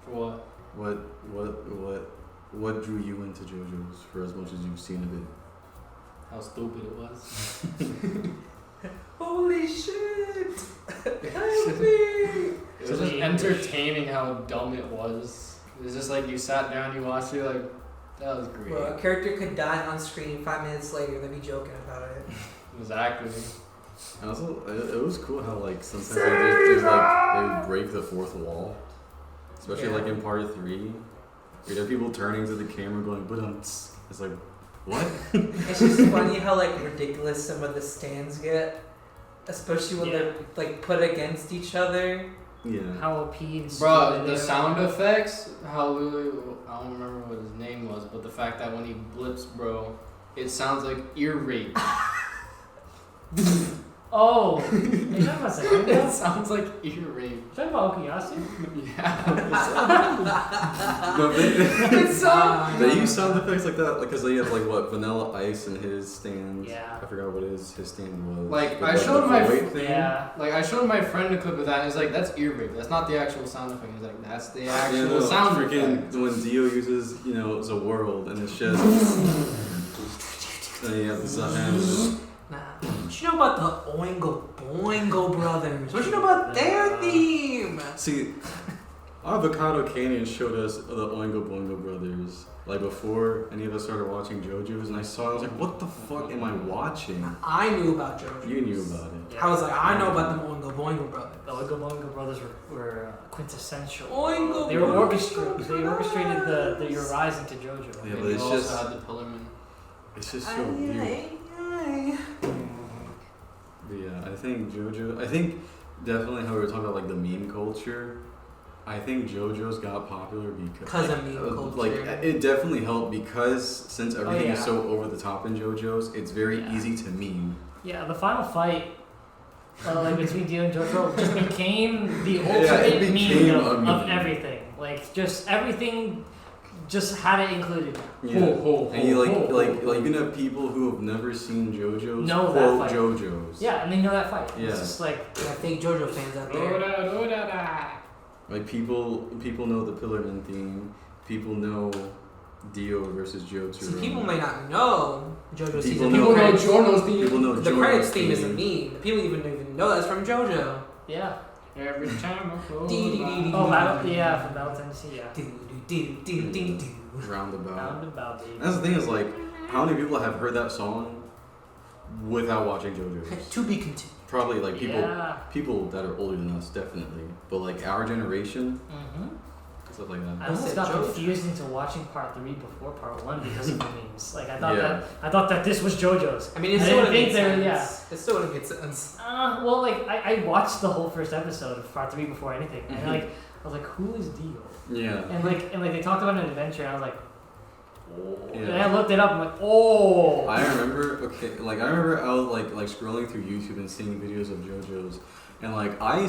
For what? What drew you into JoJo's for as much as you've seen of it? How stupid it was. Holy shit! Help me! It was just entertaining how dumb it was. It was just like you sat down, you watched it, like that was great. Bro, a character could die on screen 5 minutes later. They'd be joking about it. Exactly. And also, it was cool how like sometimes like, there's like they would break the fourth wall, especially Yeah. like in part 3. You have people turning to the camera going, but it's like, what? It's just funny how like ridiculous some of the stands get, especially when they're like put against each other. Yeah. How OP and Bro, stupid the they sound are. effects, how Lulu, I don't remember what his name was, but the fact that when he blips, bro, it sounds like ear rape. Oh, are you talking about second? It sounds like ear rape. You talking about Okuyasu? Yeah. No, It sounds. they use sound effects like that because they have like what Vanilla Ice in his stands. Yeah. I forgot what his stand was. Like, With, I showed the my void thing. Yeah. Like, I showed my friend a clip of that, and he's like, that's ear rape. That's not the actual sound effect. He's like, that's the actual Yeah, no, sound freaking effect. when Dio uses, you know, the world and it's just and you have the sound. Nah. What you know about the Oingo Boingo brothers? What you know about their theme? See, Avocado Canyon showed us the Oingo Boingo brothers like before any of us started watching JoJo's, and I saw it, I was like, what the fuck am I watching? I knew about Jojo. You knew about it. I was like, I know about the Oingo Boingo brothers. The Oingo Boingo brothers were quintessential. Oingo They were Boingo orchestrated. They orchestrated the your rise into JoJo. Yeah, And but you it's also just- had the Pillarman. It's just so weird. But yeah, I think JoJo. I think definitely how we were talking about like the meme culture. I think JoJo's got popular because of meme culture. Like it definitely helped because since everything is yeah. so over the top in JoJo's, it's very Yeah. easy to meme. Yeah, the final fight, like between Dio and Jojo, just became the Yeah, ultimate it became meme a of meme. everything. Like just everything, just had it included. Yeah. And you like you can have people who have never seen JoJo's Know that quote fight. JoJo's. Yeah, and they know that fight. Yeah. It's just like Yeah, fake JoJo fans out there. Like people know the Pillarman theme. People know Dio versus Jotaro. See, people may not know JoJo season. People People know credits. Jorno's theme. People know The Joro's credits theme is a meme. People even know that's from JoJo. yeah. Every time I close Dee, dee, my dee, dee, Oh, eyes. yeah, from Battle Tennessee, yeah. Do do do do do. Roundabout. Roundabout, baby. That's the thing is like, how many people have heard that song without watching JoJo's? To be continued. Probably like Yeah. people that are older than us, definitely. But like our generation, Mm-hmm. stuff like that. I almost said got JoJo. confused into watching part 3 before part 1 because of the memes. Like I thought Yeah. I thought that this was JoJo's. I mean, it I still didn't wouldn't make think they were- sense. It still wouldn't make sense. Well, like I watched the whole first episode of part 3 before anything, and Mhm. like I was like, who is Dio? Yeah. And like they talked about an adventure, and I was like, oh. Yeah. And I looked it up. I'm like, oh. I remember I was like scrolling through YouTube and seeing videos of JoJo's, and like I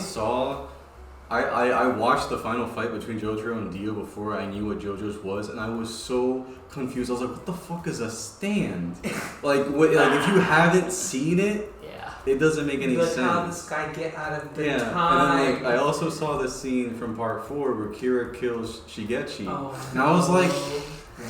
watched the final fight between Jotaro and Dio before I knew what JoJo's was, and I was so confused. I was like, what the fuck is a stand? like if you haven't seen it, Yeah. it doesn't make any Look how sense. this guy get out of the Yeah, time. and then like I also saw the scene from part 4 where Kira kills Shigechi. Oh, And I was no. like,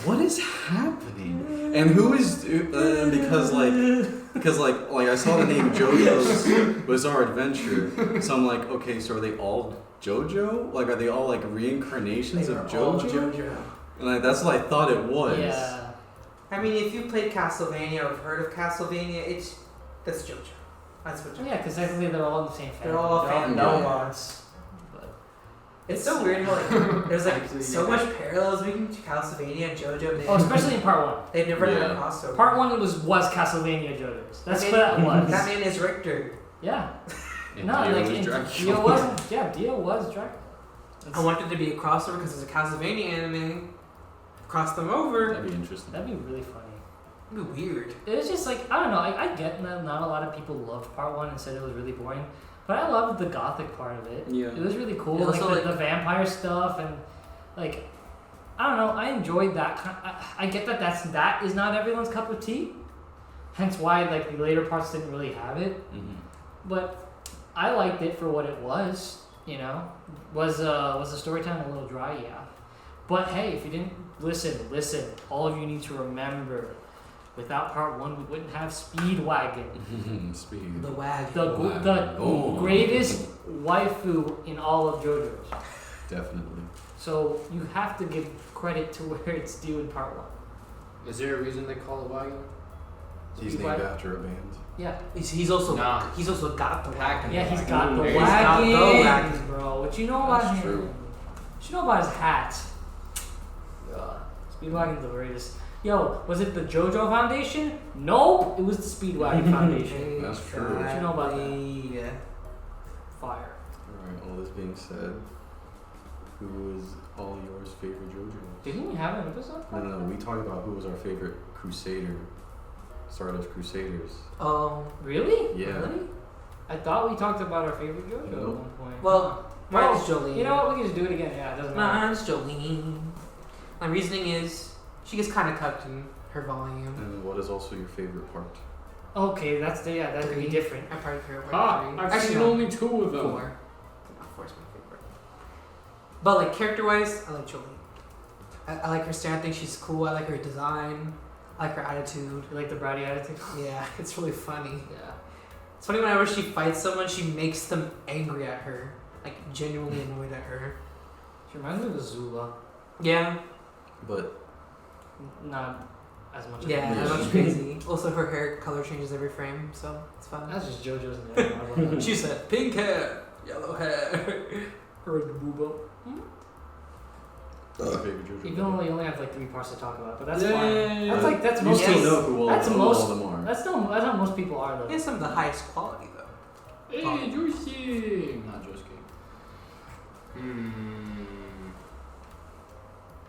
what is happening? And who is because I saw the name JoJo's Bizarre Adventure, so I'm like, okay, so are they all JoJo? Like, are they all like reincarnations They of were all JoJo? JoJo. And like, that's what I thought it was. Yeah. I mean, if you played Castlevania or have heard of Castlevania, that's JoJo. That's what. Oh, yeah, because technically they're all in the same family. They're all family. Belmonts. But It's so weird how like there's like Actually, so yeah. much parallels between Castlevania and JoJo. oh, especially in part 1. They've never had a Yeah. crossover. Part 1 was Castlevania JoJo's. That's Okay. what that was. That man is Richter. Yeah. And No, Dio like was in Dracula. Dio was. Yeah, Dio was Dracula. I wanted to be a crossover because it's a Castlevania anime. Cross them over. That'd be interesting. That'd be really funny. It'd be weird. It's just like, I don't know, I get that not a lot of people loved part 1 and said it was really boring, but I loved the gothic part of it. Yeah. It was really cool, And like, also, the vampire stuff, and like, I don't know, I enjoyed that. I get that that is not everyone's cup of tea, hence why like the later parts didn't really have it, Mm-hmm. but I liked it for what it was, you know. Was the storytelling a little dry? Yeah. But hey, if you didn't listen, all of you need to remember, without part 1, we wouldn't have Speedwagon. Speed. The wag. The Oh. greatest waifu in all of JoJo's. Definitely. So you have to give credit to where it's due in part 1. Is there a reason they call it wagon? He's named Speedwagon? after a band. Yeah. He's also Nah. he's also got the wag. Yeah, he's got the He's got the wagon, wagon. bro. What you know about That's him? true. What you know about his hat? Speedwagon's the greatest. Yo, was it the JoJo Foundation? Nope, it was the Speedwagon Foundation. That's true. What you know about that? Yeah. Fire. Alright, all this being said, who was all yours favorite JoJo? Didn't we have an episode? No, we talked about who was our favorite Crusader. Stardust Crusaders. Really? Yeah. Really? I thought we talked about our favorite JoJo at Nope. one point. Well, Well, mine's Jolene. You know what? We can just do it again. Yeah, it doesn't matter. Mine's Jolene. My reasoning is she gets kind of cut in her volume. And what is also your favorite part? Okay, that could be 3. different. I probably favorite Ah, 3. I've Actually, seen no, only 2 of them. 4. 4 is my favorite. But like character-wise, I like Jolene. I like her style. I think she's cool. I like her design. I like her attitude. You like the bratty attitude? Yeah, it's really funny. Yeah. It's funny whenever she fights someone, she makes them angry at her. Like, genuinely annoyed at her. She reminds me of Azula. Yeah. But Not as much. Yeah, Yeah. that's crazy. Also, her hair color changes every frame, so it's fun. That's just JoJo's name. I love that. She said, pink hair, yellow hair. Her boobo. what's your favorite JoJo? Even though we only have like 3 parts to talk about, but that's Yeah. fine. That's like that's You most. still Yes. know who all, That's who most- all of them are. That's how most people are though. He has some of the highest quality, though. Hey, Josuke! Not Josuke.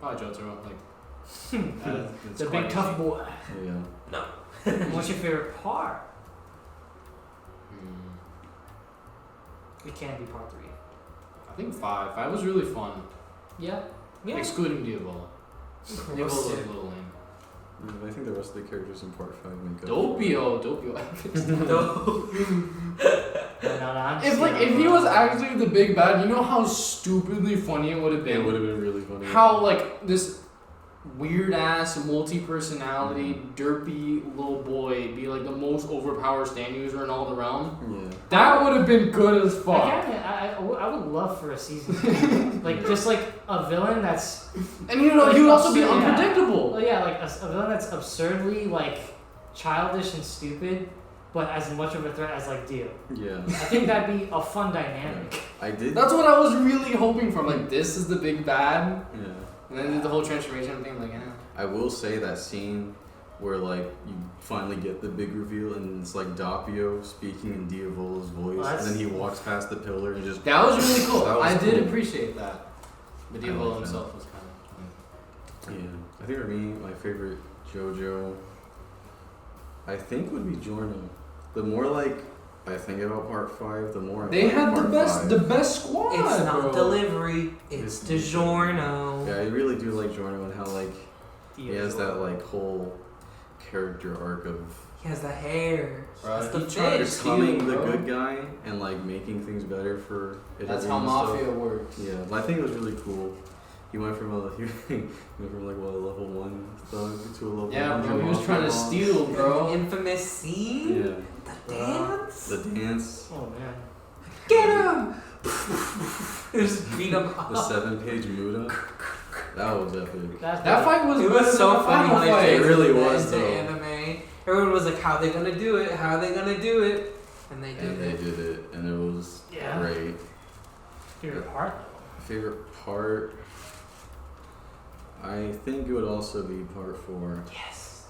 Oh, Jotaro. Like, It's The quite big tough boy. Yeah. What's your favorite part? hmm. It can't be part 3. I think 5. 5 was really fun. Yeah. Yeah. Excluding Diavola. Diavola was a Roasted. little lame. I think the rest of the characters in part 5 make up. Doppio. If he was actually the big bad, you know how stupidly funny it would have It been? would have been really funny. How, like, this weird ass multi-personality derpy little boy be like the most overpowered stand user in all the realm. Yeah. That would have been good as fuck. I would love for a season. Like just like a villain that's And you know, Like, he would also be yeah. unpredictable. well, yeah, like a villain that's absurdly like childish and stupid, but as much of a threat as like Dio. Yeah. I think that'd be a fun dynamic. I did. That's what I was really hoping for. Like, this is the big bad. Yeah. And then the whole transformation thing, like, I will say that scene where like you finally get the big reveal and it's like Doppio speaking in Diavola's voice, Well, and then he walks past the pillar and just. that was really cool. That was I did cool. appreciate that. But I Diavola like himself was kind Yeah, I think for me, my favorite JoJo, I think would be Giorno. The more like I think about part 5, the more I They like had part 5. the best squad. It's not bro. delivery, it's DiGiorno. Yeah, I really do like Giorno and how like he Dio. has that like whole character arc of He has the hair. Right. That's the He tried to bitch. steal, becoming the bro. good guy and like making things better for Italy That's how and stuff. mafia works. Yeah, I think it was really cool. He went from a he went from like what, a level 1 thug to a level Yeah, 1 bro. He was mafia trying to boss. steal, The bro. infamous scene. Yeah, The dance. the dance, Oh man. Get him! Just beat him the up. 7-page Muda. That was epic. That fight was It better was so than the funny final when they fight. It really the was, end though. to anime. Everyone was like, "How they gonna do it? How they gonna do it?" And they and did they it. did it, and it was Yeah. great. Favorite part though. Favorite part? I think it would also be part 4. Yes.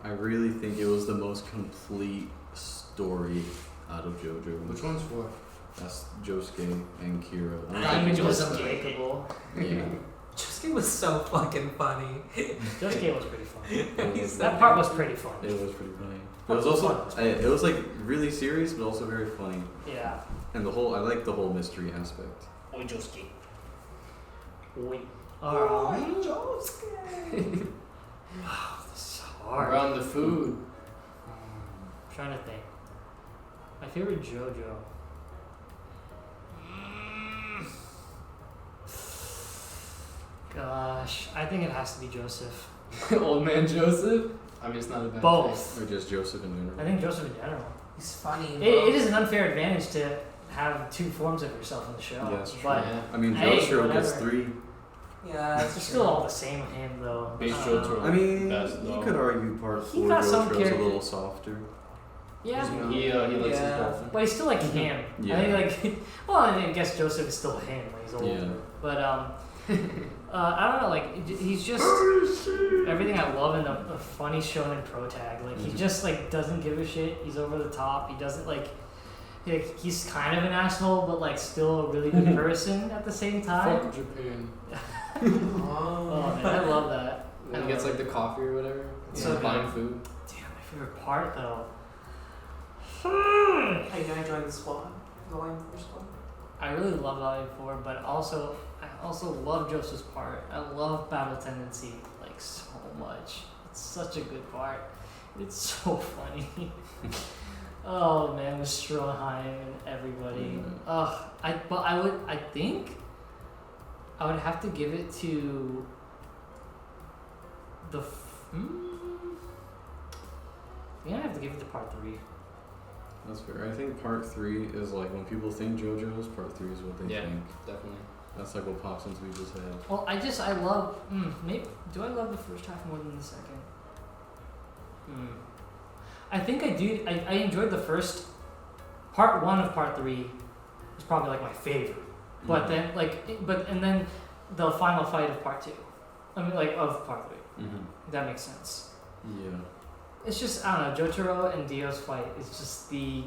I really think it was the most complete story out of JoJo. Which one's 4? That's Josuke and Kira. Diamond was Josuke. unbreakable. Yeah. Josuke was so fucking funny. Josuke was pretty funny. He's That so part was pretty fun. It was pretty funny. It was also, it was like really serious, but also very funny. Yeah. And I like the whole mystery aspect. Oi, Josuke. Oi. Josuke. Wow, this is We're hard. on the food. I'm trying to think. My favorite JoJo. Gosh, I think it has to be Joseph. Old man Joseph. I mean, it's not a bad Both. Or just Joseph in general. I think Joseph in general. He's funny. It is an unfair advantage to have 2 forms of yourself in the show. Yeah, that's true. but Yeah. I mean, Hey, Jotaro gets whatever. 3. Yeah, it's still all the same with him though. Base Um, Jotaro. I mean, Best, you though. could argue part He 4 got some Jotaro's a character- little softer. Yeah. He likes his Yeah. girlfriend. But he's still like him. Yeah. I think like, well, I guess Joseph is still him when he's older. Yeah. But I don't know. Like he's just everything I love in a funny shonen pro tag. Like he Mhm. just like doesn't give a shit. He's over the top. He doesn't like he's kind of an asshole, but like still a really good person at the same time. Fuck Japan. Oh man, I love that. When he gets like the coffee or whatever. It's Yeah. so Buying good. food. Damn, my favorite part though. Are you gonna join the squad? Going for squad? I really love Volume 4, but I also love Joseph's part. I love Battle Tendency like so much. It's such a good part. It's so funny. Oh man, with Stroheim and everybody. Yeah. I think I would have to give it to the. Yeah, I have to give it to part 3. That's fair. I think part 3 is like when people think JoJo's, part 3 is what they Yeah. think. Definitely. That's like what pops into people's head. Well, I love. Maybe do I love the first half more than the second? I think I do. I enjoyed the first part 1 of part 3 was probably like my favorite. But then and then the final fight of part 2. I mean, like of part 3. Mm-hmm. If that makes sense. Yeah. It's just I don't know. Jotaro and Dio's fight is just the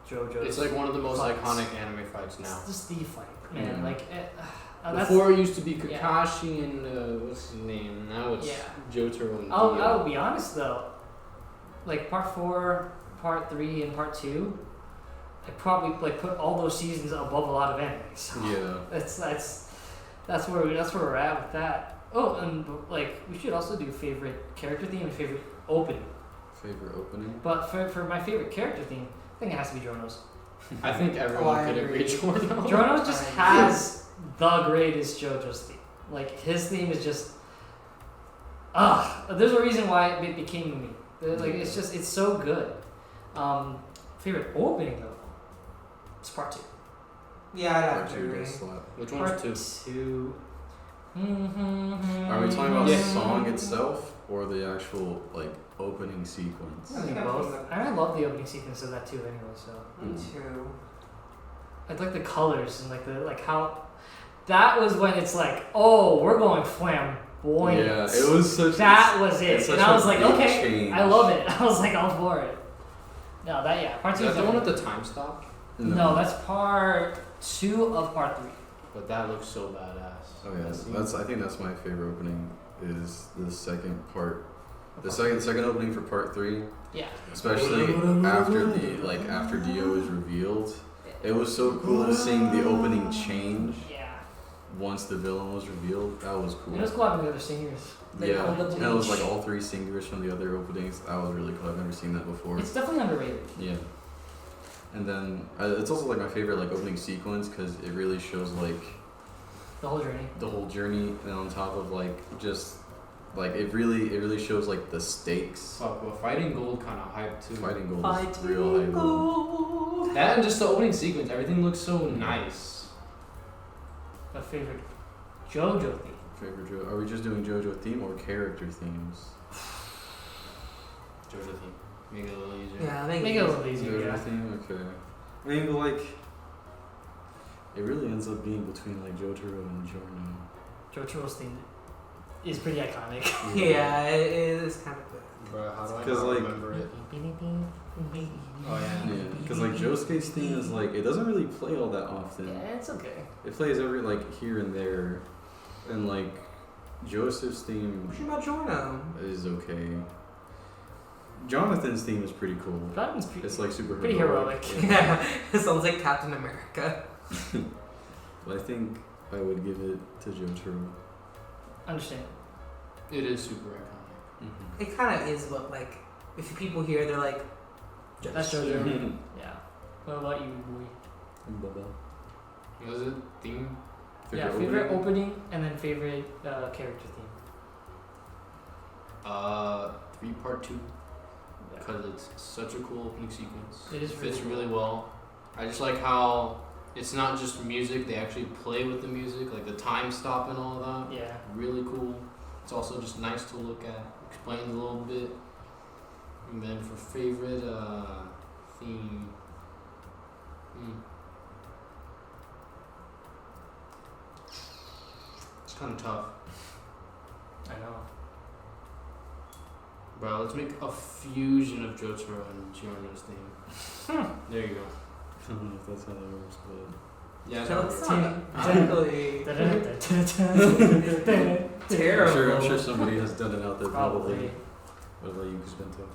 JoJo. It's like one of the most fights. iconic anime fights now. It's just the fight, man. Yeah. Like that's. Before it used to be Yeah. Kakashi and what's his name? Now it's Yeah. Jotaro and I'll Dio. be honest though. Like part 4, part 3, and part 2, I probably like put all those seasons above a lot of anime. So Yeah. that's where we're at with that. Oh, and like we should also do favorite character theme and favorite opening. Favorite opening? But for my favorite character theme, I think it has to be Jorno's. I think everyone I could agree. agree. Jorno. Jorno just I- has the greatest JoJo's theme. Like his theme is just there's a reason why it became me. Like it's so good. Favorite opening though, it's part 2. Yeah, I'd have Part to 2 agree. does slap. Which Part one's 2? 2. Are we talking about the Yeah. song itself or the actual like opening sequence? I think both. I love the opening sequence of that too. Anyway, so Me too. I like the colors and like how that was when it's like, oh, we're going flamboyant. Yeah, it was such. That was it, it's such and I a was like, big okay, change. I love it. I was like, all for it. No, part Is 2. that the one with the time stop? No, that's part 2 of part 3. But that looks so badass. Oh yeah, That scene. I think that's my favorite opening. Is the second part, the second opening for part 3, Yeah. especially after Dio is revealed. It was so cool seeing the opening change Yeah. once the villain was revealed. That was cool. It was cool having the other singers. They Yeah, pulled the and it was bleach. like all 3 singers from the other openings. That was really cool. I've never seen that before. It's definitely underrated. Yeah. And then it's also like my favorite like opening sequence because it really shows like The whole journey. the whole journey, and on top of like just like it really shows like the stakes. Fuck, well, Fighting Gold kind of hype too. Fighting Gold is real high level. That and just the opening sequence, everything looks so nice. My favorite JoJo theme. Favorite JoJo? Are we just doing JoJo theme or character themes? JoJo theme. Make it a little easier. Yeah, I think Make it a little easier, Jojo yeah. theme? Okay. I mean, but like, it really ends up being between like Jotaro and Giorno. Jojo's theme is pretty iconic. Yeah, it is kind of good. Bro, how do I 'Cause, not like- remember it? Oh yeah. Yeah, because like Josuke's theme is like it doesn't really play all that often. Yeah, it's okay. It plays every like here and there, and like Joseph's theme What about Giorno? is okay. Jonathan's theme is pretty cool. Jonathan's pretty, It's like super pretty heroic. heroic. Yeah, it sounds like Captain America. But I think I would give it to Jotaro. Understand. It is super iconic. Mm-hmm. It kind of is what, like, if people hear, they're like, That's Jojo. Yeah. What about you, boy? What was it? Theme? Favorite opening and then favorite character theme. 3 part 2. Yeah. Because it's such a cool opening sequence. It is fits really really well. I just like how it's not just music, they actually play with the music, like the time stop and all that. Yeah. Really cool. It's also just nice to look at. Explains a little bit. And then for favorite theme. It's kind of tough. I know. Bro, let's make a fusion of Jotaro and Giorno's theme. There you go. I don't know if that's how that works, but Yeah, so that's it's how it not exactly terrible. I'm sure somebody has done it out there probably. Probably. What about you, Kuzbento?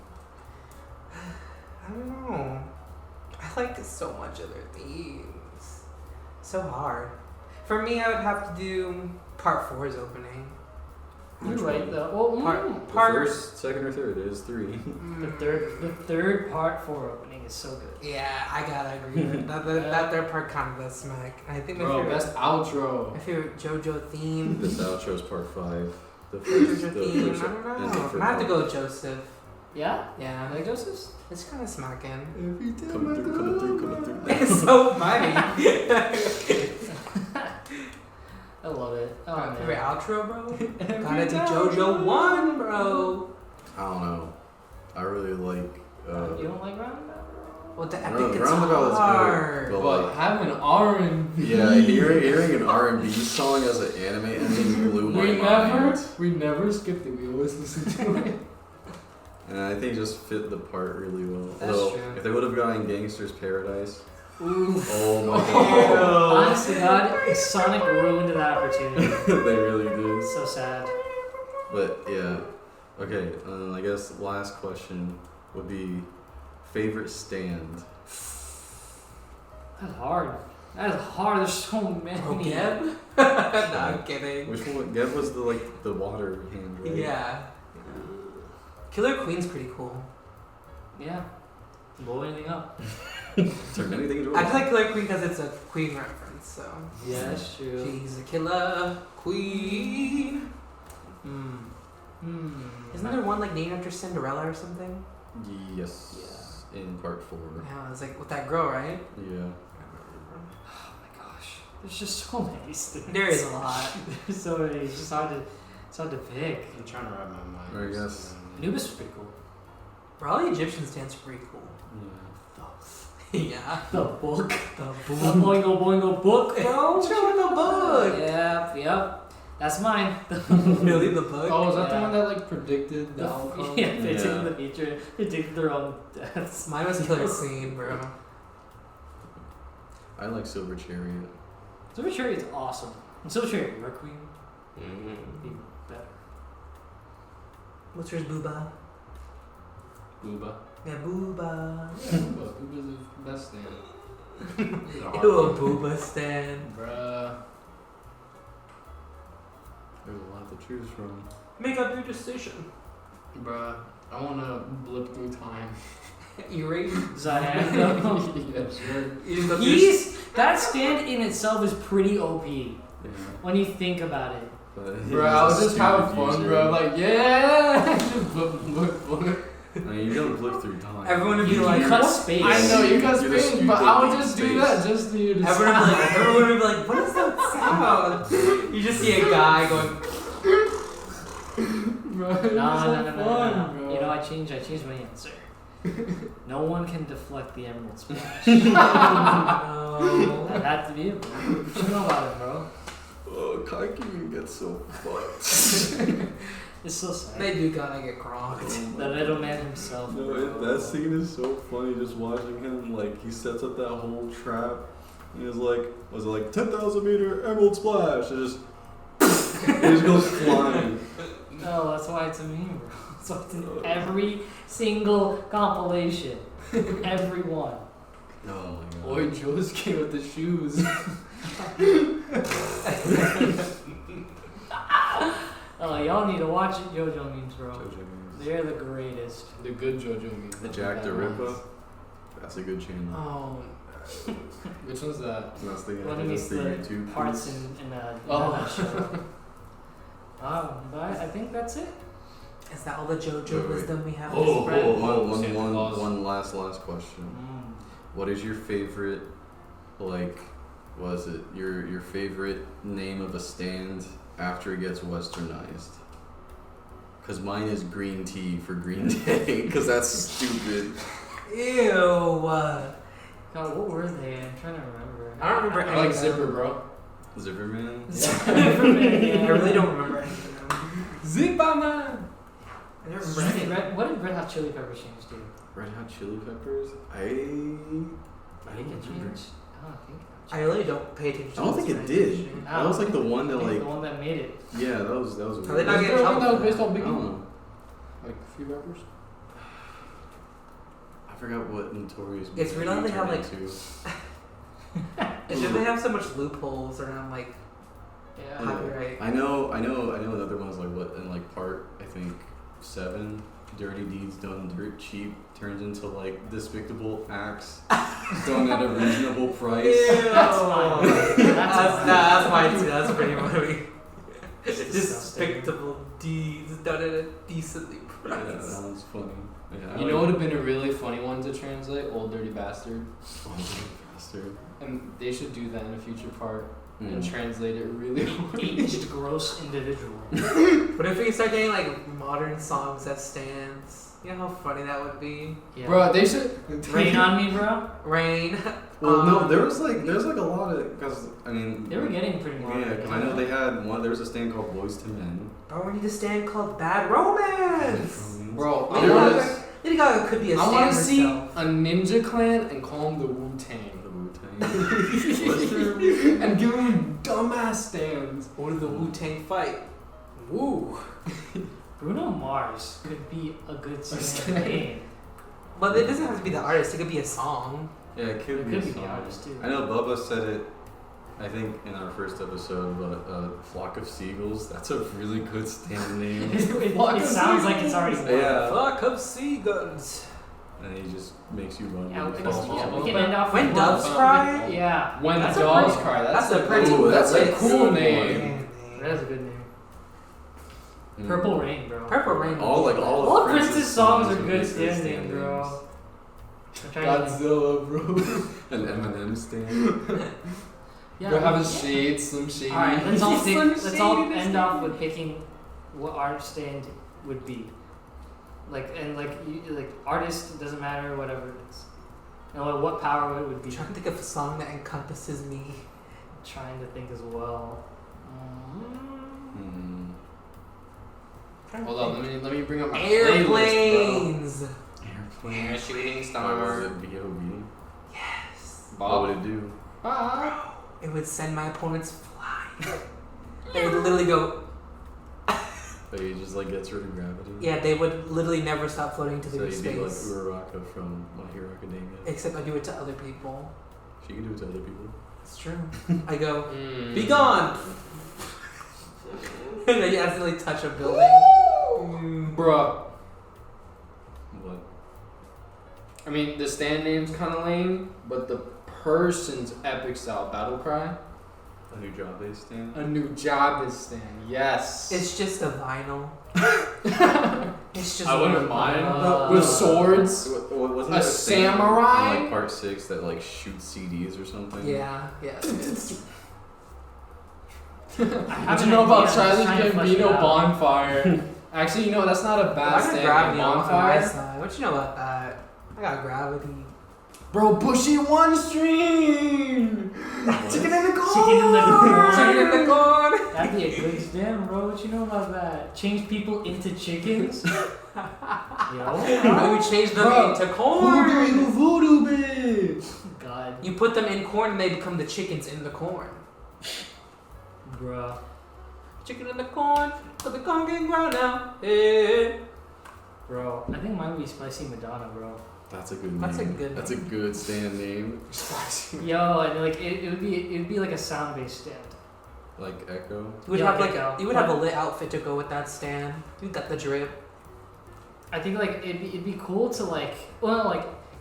I don't know. I like so much other themes. So hard. For me, I would have to do part 4's opening. You're Which right one? though. Well, The Part first, second, or third? It is 3. the third part 4 opening is so good. Yeah, I gotta agree with it. That third part kind of does smack. I think my Bro, favorite, best outro. my favorite JoJo theme. This outro is part 5. The JoJo the theme. I first don't and know. the I'm first gonna have to part. go with Joseph. Yeah? Yeah, Like Joseph's? it's kind of smacking. Coming through. It's so funny. I love it. Oh, My man. favorite outro, bro. Gotta be JoJo 1, bro. I don't know. I really like. You don't like Roundabout? With the I don't know, epic the Roundabout is guitar. good, but But like, having R&B. yeah, hearing an R&B song as an anime ending blew my mind. we never skipped it. We always listened to it. And I think it just fit the part really well. That's Although, true. if they would have gotten Gangster's Paradise, Ooh. oh my god, Honestly, God, Sonic ruined that opportunity. they really did. So sad. But yeah, okay. I guess last question would be favorite stand. That's hard. That is hard. There's so many. Oh, Geb? No, I'm kidding. Which one? Geb was the water hand, right? Yeah. Killer Queen's pretty cool. Yeah. Blow anything up. Turn anything into a I just like Killer Queen because it's a Queen reference, so. Yeah, that's true. She's a killer queen. Isn't there one like named after Cinderella or something? Yes. In part 4. Yeah, it's like with that girl, right? Yeah. Oh my gosh. There's just so many things. There is a lot. There's so many. It's just hard to pick. I'm trying to wrap my mind. I guess. Anubis was pretty cool. Bro, all the Egyptian stands are pretty cool. Yeah. Yeah. The book. The The Boingo Boingo book, bro. Show me the book. Yep. That's mine. Really, the book? Oh, is that the Yeah. one that like predicted the outcome? Yeah, they Yeah. did the future. They did their own deaths. Mine was Killer Queen, bro. I like Silver Chariot. Silver Chariot's awesome. And Silver Chariot, your queen, Mm-hmm. would be better. What's yours, Booba? Booba. Yeah, Booba. Booba. Booba's the best stand. He's a hard Ew, a one. Booba stand. Bruh. There's a lot to choose from. Make up your decision. Bruh. I wanna blip through time. You ready? Zion. Yeah, sure. That stand in itself is pretty OP Yeah. when you think about it. But Bro, I was he's a just having stupid fun, user. bro. Like, yeah! Just blip. I mean, you don't flip through time. Everyone would be You like, cut what? space. I know, you guys You're the think, but I would stupid just do space. that just to you to Everyone would be like, what is that sound? You just see a guy going, Bro, it was No. so fun, bro. You know, I changed my answer. No one can deflect the Emerald Splash. No. That had to be it, bro. What you know about it, bro? Oh, Kaiki gets so fucked. It's so sad. They do gotta get cronked. The little man himself. No, that scene is so funny. Just watching him, like he sets up that whole trap. And he's like, was it like 10,000 meter Emerald Splash? It just goes flying. No, that's why it's a meme, bro. So it's in every single compilation. Every one. Oh my god. Boy, Josuke with the shoes. Oh, y'all need to watch it, Jojo memes, bro. Jojo memes. They're the greatest. The good Jojo memes. The Jack the Ripper. That's a good channel. Oh. Which one's that? That's the One of that's these the the YouTube parts piece. in a Oh. show. But I think that's it. Is that all the JoJo Wait. wisdom we have? Oh, to spread? one last question. What is your favorite, like, what is it? Your favorite name of a stand after it gets westernized? Cause mine is green tea for Green Day. Cause that's stupid. Ew. God, what were they? I'm trying to remember. I don't remember I any like of them. Zipper, bro. Zipperman. I really don't remember any of them. Zipperman! I don't remember any. What did Red Hot Chili Peppers change to? Red Hot Chili Peppers. I I think don't it remember. changed. I don't think. I really don't pay attention. I don't think it did. That was like the one that like. the one that made it. Yeah, that was. Are they weird. not Was getting there one trouble that was for based that? on I Biggie? don't know. Like a few rappers? I forgot what Notorious. It's B.I.G. weird how they have, turned like, into. It's just they have so much loopholes around like Yeah. copyright. I know another one's like what in like part I think 7, Dirty Deeds Done Dirt Cheap turns into like Despicable Acts done at a reasonable price. That's fine. That's fine too. That's pretty funny. Disgusting. Despicable deeds done at a decently Yeah, that price. one's funny. Yeah, You know what would have been a really funny one to translate? Old Dirty Bastard. Bastard. And they should do that in a future part and Mm. translate it really hard. Aged gross individual. What if we start getting like modern songs as stands? You know how funny that would be. Yeah. Bro, they should. Rain on me, bro. Rain. Well, no, there's like a lot of because I mean They were getting pretty modern. yeah, because I know they had one. There was a stand called Boys to Men. Bro, we need a stand called Bad Romance. Bro, Lady I want Gaga, to. Lady Gaga could be a I stand want to see herself. a Ninja Clan and call them the Wu Tang. The Wu-Tang. And give them dumbass stands. Or the Wu-Tang fight. Woo. Bruno Mars could be a good stand. stand name. But it doesn't have to be the artist. It could be a song. Yeah, it It could could be a be the song. artist too. I know Bubba said it, I think, in our first episode, but Flock of Seagulls, that's a really good stand name. It sounds like it's already won. Yeah. Fuck up seagulls. And he just makes you run. Yeah, really we fast. can, we can end off When with doves one. cry? Yeah. When That's the a dogs pretty- cry. that's a pretty- Ooh, That's a that's cool a name. That is a good name. Mm. Purple Rain, bro. Purple Rain. All the All Prince's songs are would good be stand names, names. bro. I'm trying to Godzilla, bro. An Eminem stand. yeah, Go have a yeah. shade, Slim Shady. Alright, let's all Slim let's all Shady end this off day. with picking what our stand would be. Like artist doesn't matter, whatever it is. You know what power it would be. I'm trying to think of a song that encompasses me. Trying to think as well. Hmm. Hold on, let me bring up my playlist, Airplanes. Airplane. bro. Shooting Was star. it B.O.B.? Yes. What would it do? Bob. It would send my opponents flying. They would literally go. Like it just like gets rid of gravity. Yeah, they would literally never stop floating to So the you'd be like space. Uraraka from My Hero Academia. Except I do it to other people. She can do it to other people. It's true. I go, Mm. be gone! And then you accidentally touch a building. Bruh. What? I mean, the stand name's kind of lame, but the person's epic style battle cry. A new job they stand? A new job is stand. Yes. It's just a vinyl. It's just I wouldn't a mind. vinyl. With swords. Wasn't A there stand samurai? in, like part 6 that like shoots CDs or something? Yeah, yeah. What you know about Charlie Gambino Bonfire? Actually, you know that's not a bad I'm gonna stand. grab name. you on my Bonfire. side. What you know about that? I got gravity. Bro, Bushy one stream. Chicken in the corn. Chicken in the corn. Chicken in the corn. That'd be a good stand, bro. What you know about that? Change people into chickens? Yo. You change them Bro, into corn. Voodoo bitch. God, You put them in corn and they become the chickens in the corn. bruh. Chicken in the corn, but the corn getting ground now. Hey. Bro, I think mine would be Spicy Madonna, bro. That's a good name. That's a good That's a name. good stand name. Yo, and like it would be like a sound-based stand. Like Echo. You would Yeah, have like Echo. you would have a lit outfit to go with that stand. You got the drip. I think like it'd be cool to like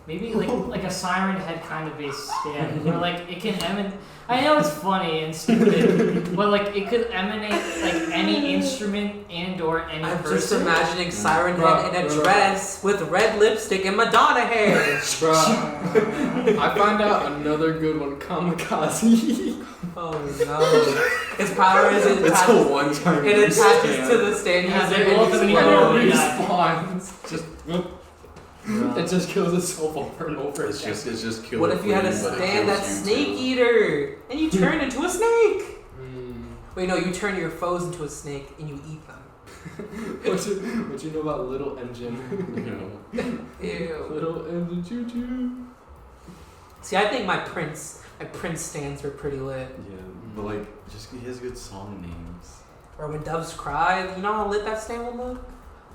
maybe like a siren head kind of based stand where like it can emanate. I know it's funny and stupid, but like it could emanate like any instrument and or any I'm person. just imagining Siren Bro, Head in a bro, dress with red lipstick and Madonna hair. Bro, I found out another good one, Kamikaze. Oh no! His power is it It's a one-time. it attaches to the stand Yeah, user they and both he's have an like, equal- It yeah. respawns. Just Bro. it just kills itself over and over It's again. just killer. What if you had a queen, but it stand kills that's you Snake too. Eater and you turn into a snake? Mm. Wait, no, you turn your foes into a snake and you eat them. What you know about Little Engine? You know. Ew. Little Engine choo choo. See, I think my Prince stands were pretty lit. Yeah, but like, just he has good song names. Or when doves cry, you know how lit that stand would look?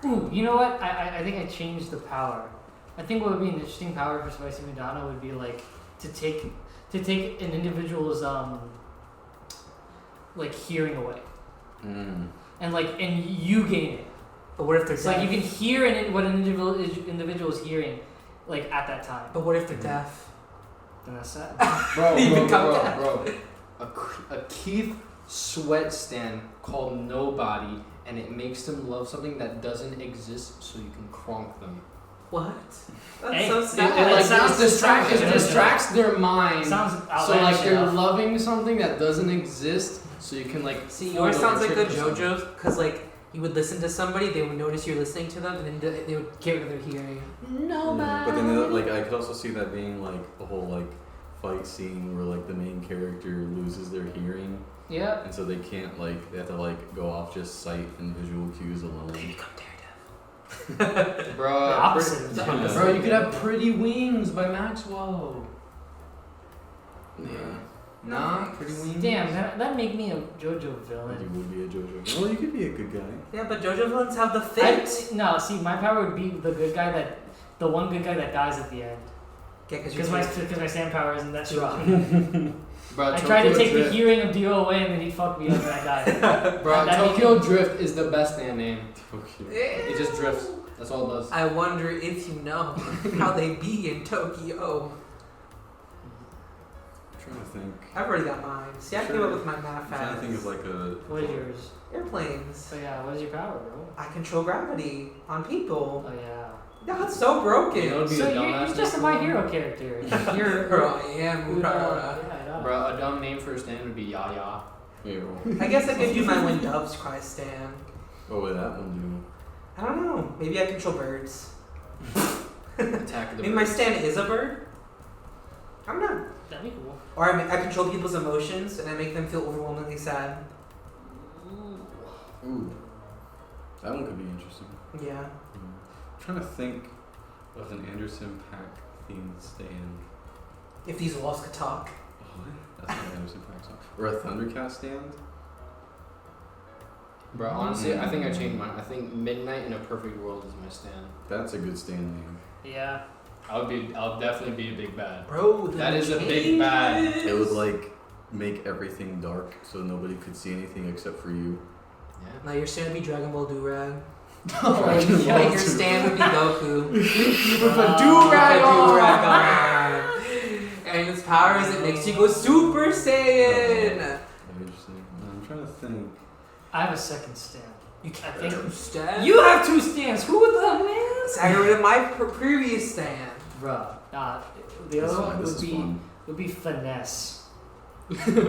Ooh, you know what? I think I changed the power. I think what would be an interesting power for Spicy Madonna would be like to take an individual's like hearing away, and you gain it. But what if they're It's deaf? like you can hear what an individual is hearing, like at that time. But what if they're deaf? Then that's sad. Bro, You bro, become bro, deaf. bro. A Keith Sweat stand called Nobody, and it makes them love something that doesn't exist, so you can cronk them. What? That's Hey, so it- sad. it, like, It sounds- distracts their mind. Sounds So outlandish like they're enough. loving something that doesn't exist, so you can like. See, fool yours them sounds or like a trick them. JoJo's, because like you would listen to somebody, they would notice you're listening to them, and then they would get rid of their hearing. Yeah, but then like I could also see that being like a whole like fight scene where like the main character loses their hearing, Yeah. and so they can't like they have to like go off just sight and visual cues alone. Become Daredevil. Bro, The opposite of Yeah. that. Bro, you could have Pretty Wings by Maxwell. Yeah, Nah, Pretty Wings. Damn, that'd make me a JoJo you villain. would be a JoJo. Well, you could be a good guy. Yeah, but JoJo villains have the fit. No, see, my power would be the one good guy that dies at the end. Yeah, Because my stand power isn't that strong. Bro, I tried to Tokyo take the Drift. hearing of Dio away and then he fucked me up and I died. Bro, That'd be Tokyo Drift is the best stand name. Tokyo. It just drifts. That's all it does. I wonder if you know how they be in Tokyo. I'm trying to think. I've already got mine. See, I came up with my math I'm trying to think of facts. like a. What is yours? Airplanes. So yeah, what is your power, bro? I control gravity on people. Oh yeah. That's so broken. You know, it'd be So a you're dumbass just a name My for Hero character. You're Bro, I am. Yeah, Urara. I know. Bro, a dumb name for a stand would be Yaya. Yeah, well, I guess I could do my When Doves Cry stand. what would that one I don't know. Maybe I control birds. Attack the Maybe my Birds. stand is a bird. I don't know. That'd be cool. Or I control people's emotions and I make them feel overwhelmingly sad. do? Ooh, that one could be interesting. Yeah. I'm trying to think of an Anderson Paak themed stand. If these walls could talk. What? That's not an Anderson Paak song. Or a Thundercat stand. Bro, honestly, I think I changed mine. I think Midnight in a Perfect World is my stand. That's a good stand name. Yeah. I'll definitely be a big bad. Bro, That is a big bad. It would like make everything dark so nobody could see anything except for you. Yeah. Now your stand would be Dragon Ball Durag. Oh, And yeah. your stand would be Goku. You would put With do-rag a on. do-rag on. And its power is it makes you go Super Saiyan. That'd be interesting. I'm trying to think. I have a second stand. You I think stand. you have two stands. Who the man? I got rid of my previous stand. Bruh. The This other one- one this would is be fun. finesse.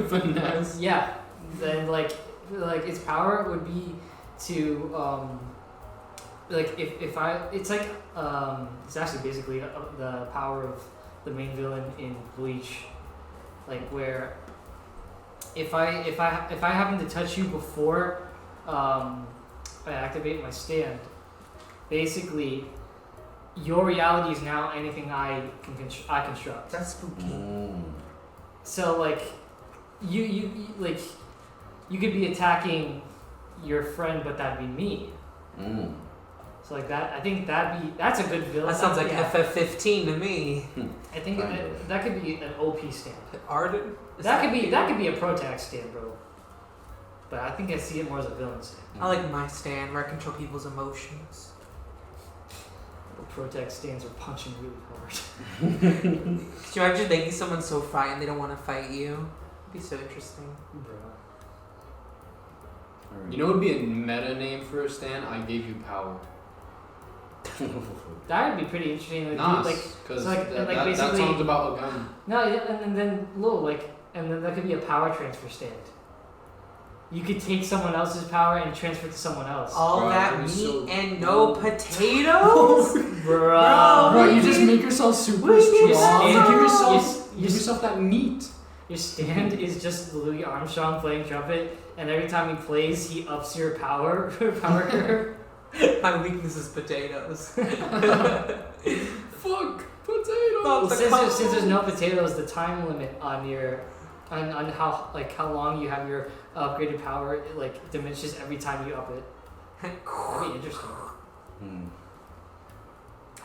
Finesse. Yeah. Then like its power would be to like if I, it's like it's actually basically the power of the main villain in Bleach, like where if I happen to touch you before I activate my stand, basically your reality is now anything I construct. That's spooky. So like you like you could be attacking your friend, but that'd be me. So like that, I think that's a good villain. That sounds like yeah. FF15 to me. I think that could be an OP stand. Arden? That could be a Protac stand, bro. But I think I see it more as a villain stand. I like my stand where I control people's emotions. Protac stands are punching really hard. Could you imagine making someone so frightened they don't want to fight you? It'd be so interesting. Bro. You know what would be a meta name for a stand? I gave you power. That would be pretty interesting. Like, Nice, like, because so like, and like that basically, song's about a gun. no, yeah, and then little like, and then that could be a power transfer stand. You could take someone else's power and transfer it to someone else. All Bro, that that'd meat be so and cool. no potatoes? Bro. Bro, you just make yourself super we strong. need And some- give yourself that meat. Your stand is just Louis Armstrong playing trumpet, and every time he plays, he ups your power curve. My weakness is potatoes. Fuck potatoes. Not the Since there's no potatoes, the time limit on your on how long you have your upgraded power it, like diminishes every time you up it. That'd be interesting.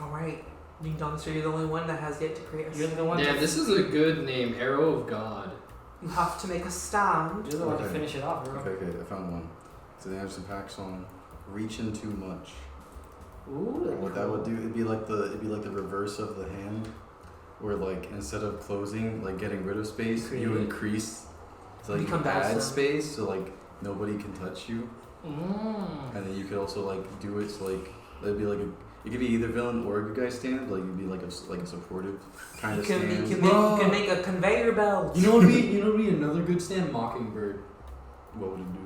Alright. Ding Dong, so you're the only one that has yet to create a You're the one. Yeah, to, this is a good name. Arrow of God. You have to make a stand. You're the one to Okay. finish it off, bro. Okay, I found one. So the Anderson Paak song, "Reaching Too Much." Ooh. What that would do, it'd be like the reverse of the hand, where like instead of closing, like getting rid of space, you Create. increase to like Become add Bowser. space, so like nobody can touch you, Mm. and then you could also like do it so like it'd be like it could be either villain or a good guy stand, like you'd be like a supportive kind You of can, stand. you can make a conveyor belt. You know what would be another good stand? Mockingbird. What would it do?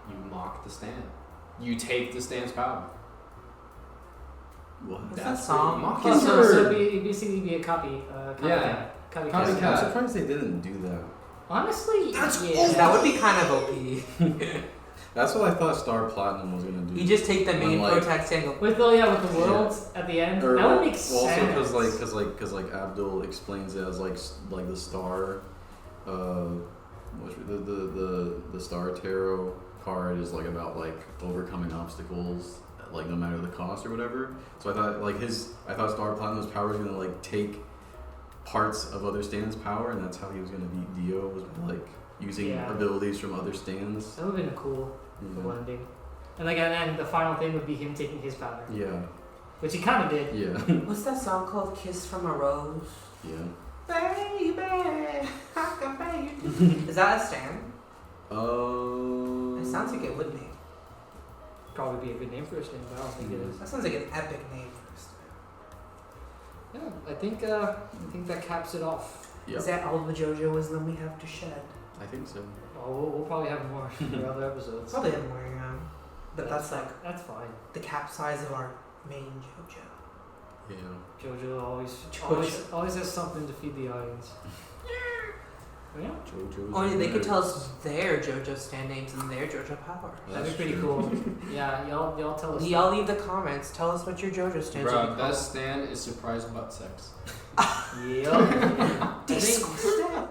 You mock the stand. You take the stand's power. What? What's That's that song? pretty- So Mockingbird. it'd basically be a copy. Yeah. Copycat. I'm Copycat. surprised they didn't do that. Honestly, That's yeah. That would be kind of OP. That's what I thought Star Platinum was gonna do. You just take the main When, like- Protac stand and go, With the worlds at the end, Or, that would make well, sense. also because Abdul explains it as like the star, the star tarot card is like about like overcoming obstacles, like no matter the cost or whatever. So I thought Star Platinum's power was gonna like take parts of other stands' power, and that's how he was gonna beat Dio, was like using Yeah. abilities from other stands. That would have been a cool Yeah. blending. And like, and then the final thing would be him taking his power, Yeah. which he kind of did. Yeah. what's that song called? Kiss from a Rose? Yeah. Baby, how can baby? Is that a stand? It sounds like it would be. Probably be a good name for a stand, but I don't think it is. That sounds like an epic name for a stand. Yeah, I think that caps it off. Yeah. Is that all the JoJo wisdom we have to shed? I think so. Oh, we'll probably have more for other episodes. Probably have more, but that's like That's fine. the capsize of our main JoJo. Yeah. Jojo Jojo. always has something to feed the audience. Yeah, JoJo's Only they could Bizarre. tell us their JoJo stand names and their JoJo power. that'd be That's pretty true. cool. Yeah, y'all tell us. Y'all leave the comments. Tell us what your JoJo stands Bro, would be best stand is surprise butt sex. Yep. called. Disgusting.